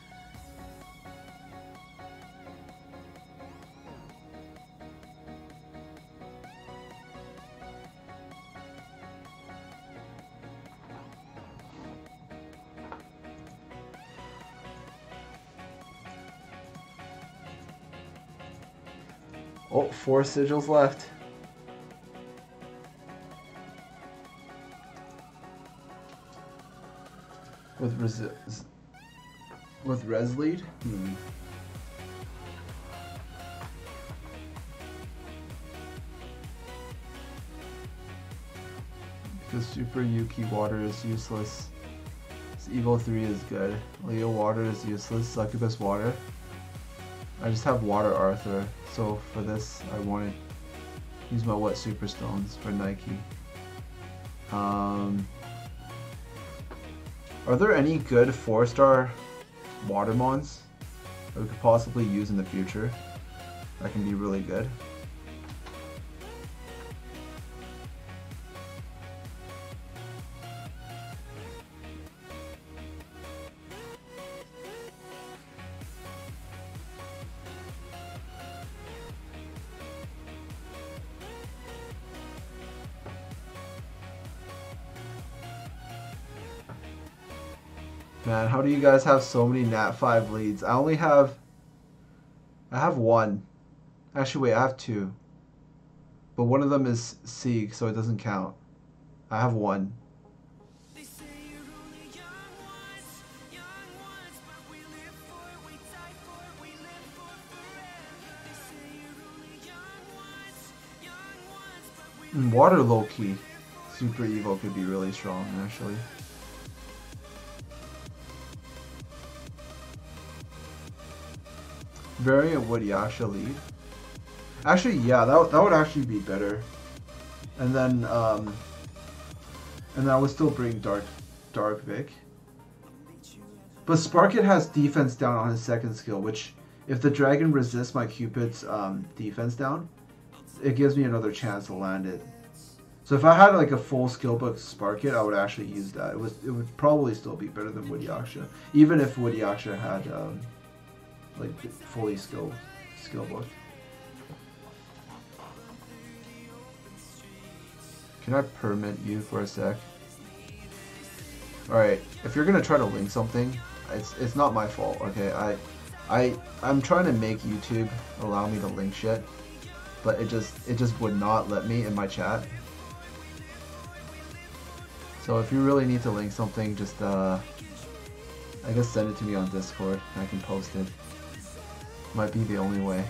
A: Oh, 4 sigils left. With res lead? Because Super Yuki water is useless. Evo 3 is good. Leo water is useless. Succubus water. I just have water Arthur. So for this I want to use my wet super stones for Nike. Are there any good 4-star water mons that we could possibly use in the future that can be really good? Man, how do you guys have so many Nat 5 leads? I have one. Actually, wait, I have 2. But one of them is Sieg, so it doesn't count. I have 1. Water low-key. Super Evo could be really strong, actually. Variant would Yasha lead. Actually, yeah, that would actually be better. And then I would still bring Dark Vic. But Sparkit has defense down on his second skill, which if the dragon resists my Cupid's defense down, it gives me another chance to land it. So if I had like a full skill book Sparkit, I would actually use that. It would probably still be better than Wood Yaksha, even if Wood Yaksha had like fully skill book. Can I permit you for a sec? Alright, if you're gonna try to link something, it's not my fault, okay? I'm trying to make YouTube allow me to link shit, but it just would not let me in my chat. So if you really need to link something, just I guess send it to me on Discord and I can post it. Might be the only way.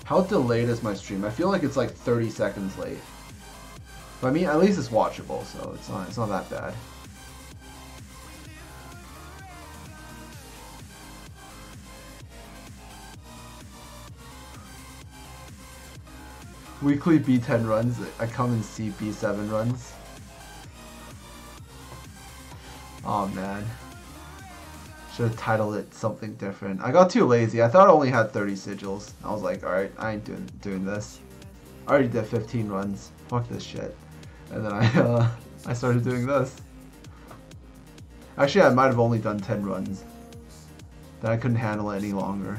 A: How delayed is my stream? I feel like it's like 30 seconds late. But I mean, at least it's watchable, so it's not that bad. Weekly B10 runs, I come and see B7 runs. Oh man. Should have titled it something different. I got too lazy. I thought I only had 30 sigils. I was like, alright, I ain't doing this. I already did 15 runs. Fuck this shit. And then I started doing this. Actually, I might have only done 10 runs. Then I couldn't handle it any longer.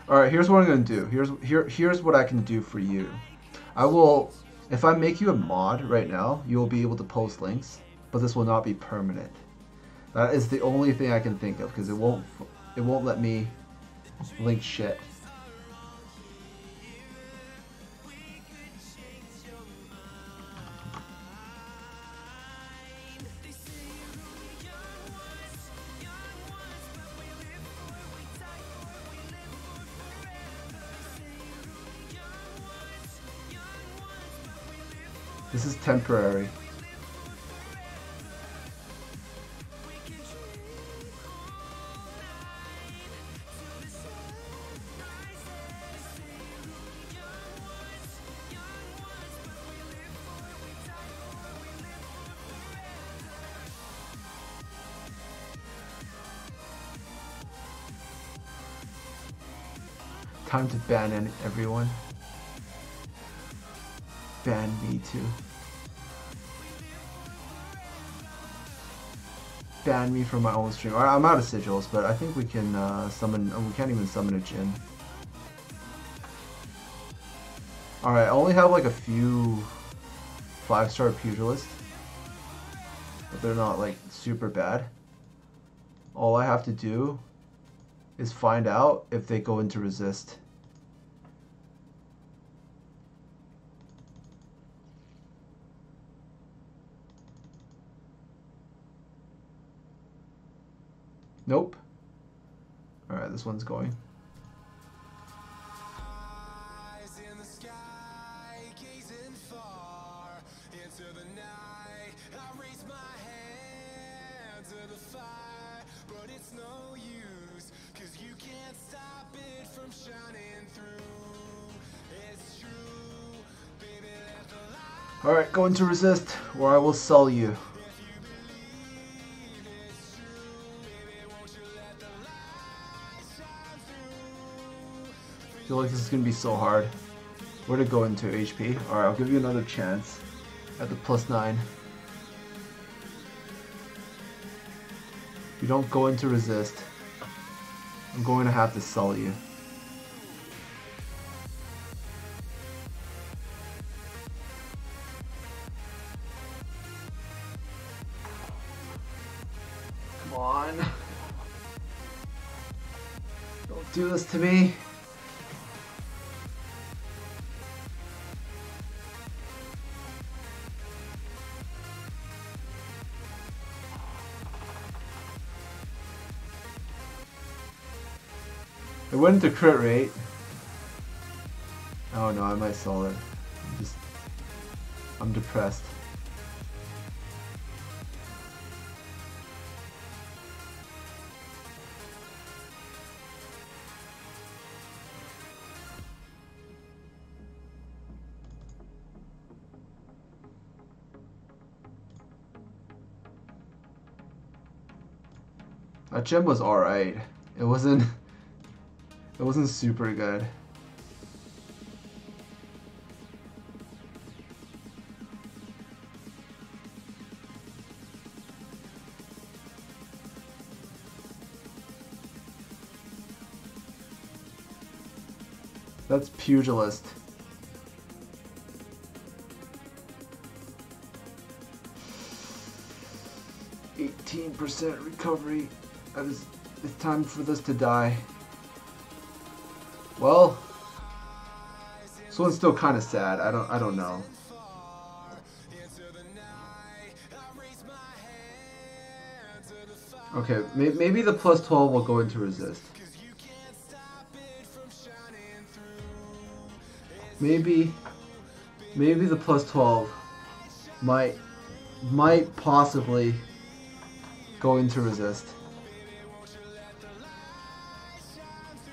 A: Alright, here's what I'm gonna do. Here's what I can do for you. I will, if I make you a mod right now, you will be able to post links, but this will not be permanent. That is the only thing I can think of, because it won't let me link shit. This is temporary. Time to ban everyone. Ban me too. Ban me from my own stream. I'm out of sigils, but I think we can summon. We can't even summon a Jin. Alright, I only have like a few 5-star pugilists, but they're not like super bad. All I have to do is find out if they go into resist. Nope. Alright, this one's going.
B: Eyes in the sky, gazing far into the night. I raise my hand to the fire, but it's no use, 'cause you can't stop it from shining through. It's true, baby, let the light.
A: Alright, go into resist, or I will sell you. I feel like this is gonna be so hard. Where to go into HP? Alright, I'll give you another chance at the +9. If you don't go into resist, I'm going to have to sell you. on. Don't do this to me. It went to crit rate. Oh no, I might sell it. I'm depressed. That gem was alright. It wasn't super good. That's Pugilist. %, recovery. It's time for this to die. Well, this one's still kind of sad. I don't know. Okay, maybe the +12 will go into resist. Maybe the +12 might possibly go into resist.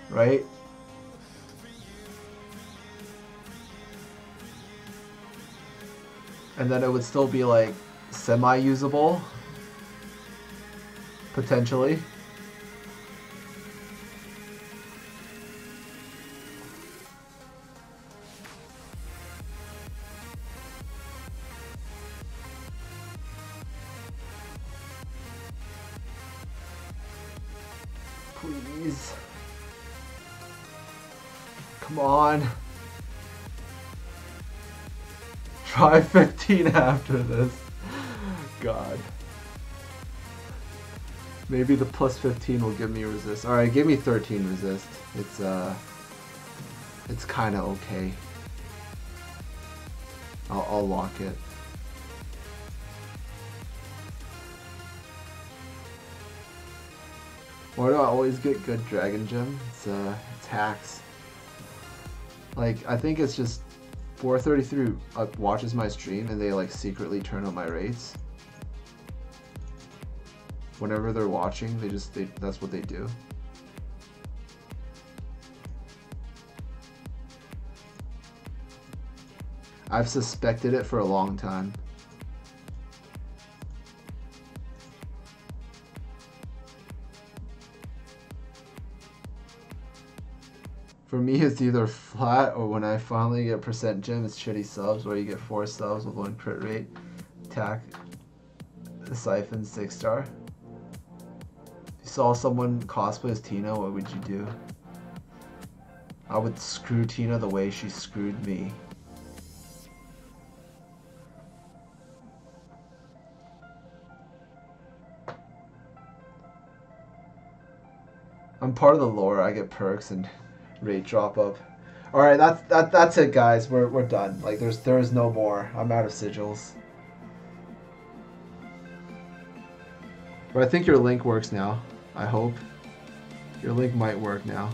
A: Right? And then it would still be like semi-usable, potentially. Please. Come on. Try 15 after this. God. Maybe the +15 will give me resist. Alright, give me 13 resist. It's kinda okay. I'll lock it. Why do I always get good dragon gem? It's hacks. Like, I think it's just 433 watches my stream and they like secretly turn up my rates. Whenever they're watching, that's what they do. I've suspected it for a long time. For me, it's either flat or when I finally get % gem, it's shitty subs where you get 4 subs with 1 crit rate. Attack the Siphon 6-star. If you saw someone cosplay as Tina, what would you do? I would screw Tina the way she screwed me. I'm part of the lore. I get perks and rate drop up. All right, that's it, guys. We're done. Like there's no more. I'm out of sigils. But I think your link works now. I hope your link might work now.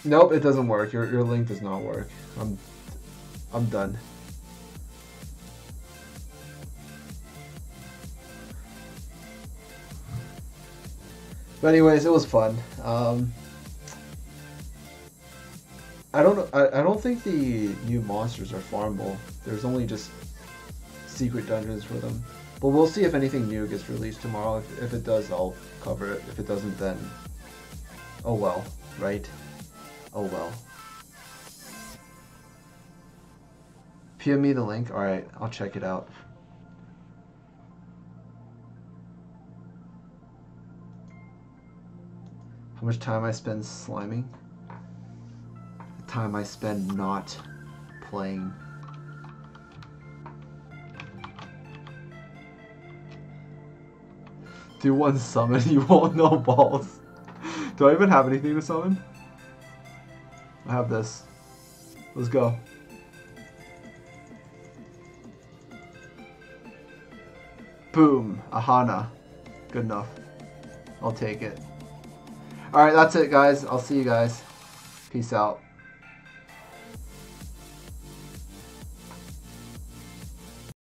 A: Nope, it doesn't work. Your link does not work. I'm done. But anyways, it was fun. I don't think the new monsters are farmable. There's only just secret dungeons for them. But we'll see if anything new gets released tomorrow. If it does, I'll cover it. If it doesn't, then oh well, right? Oh well. PM me the link. All right, I'll check it out. How much time I spend sliming? The time I spend not playing. Do one summon, you won't know balls. Do I even have anything to summon? I have this. Let's go. Boom. Ahana. Good enough. I'll take it. Alright, that's it, guys. I'll see you guys. Peace out.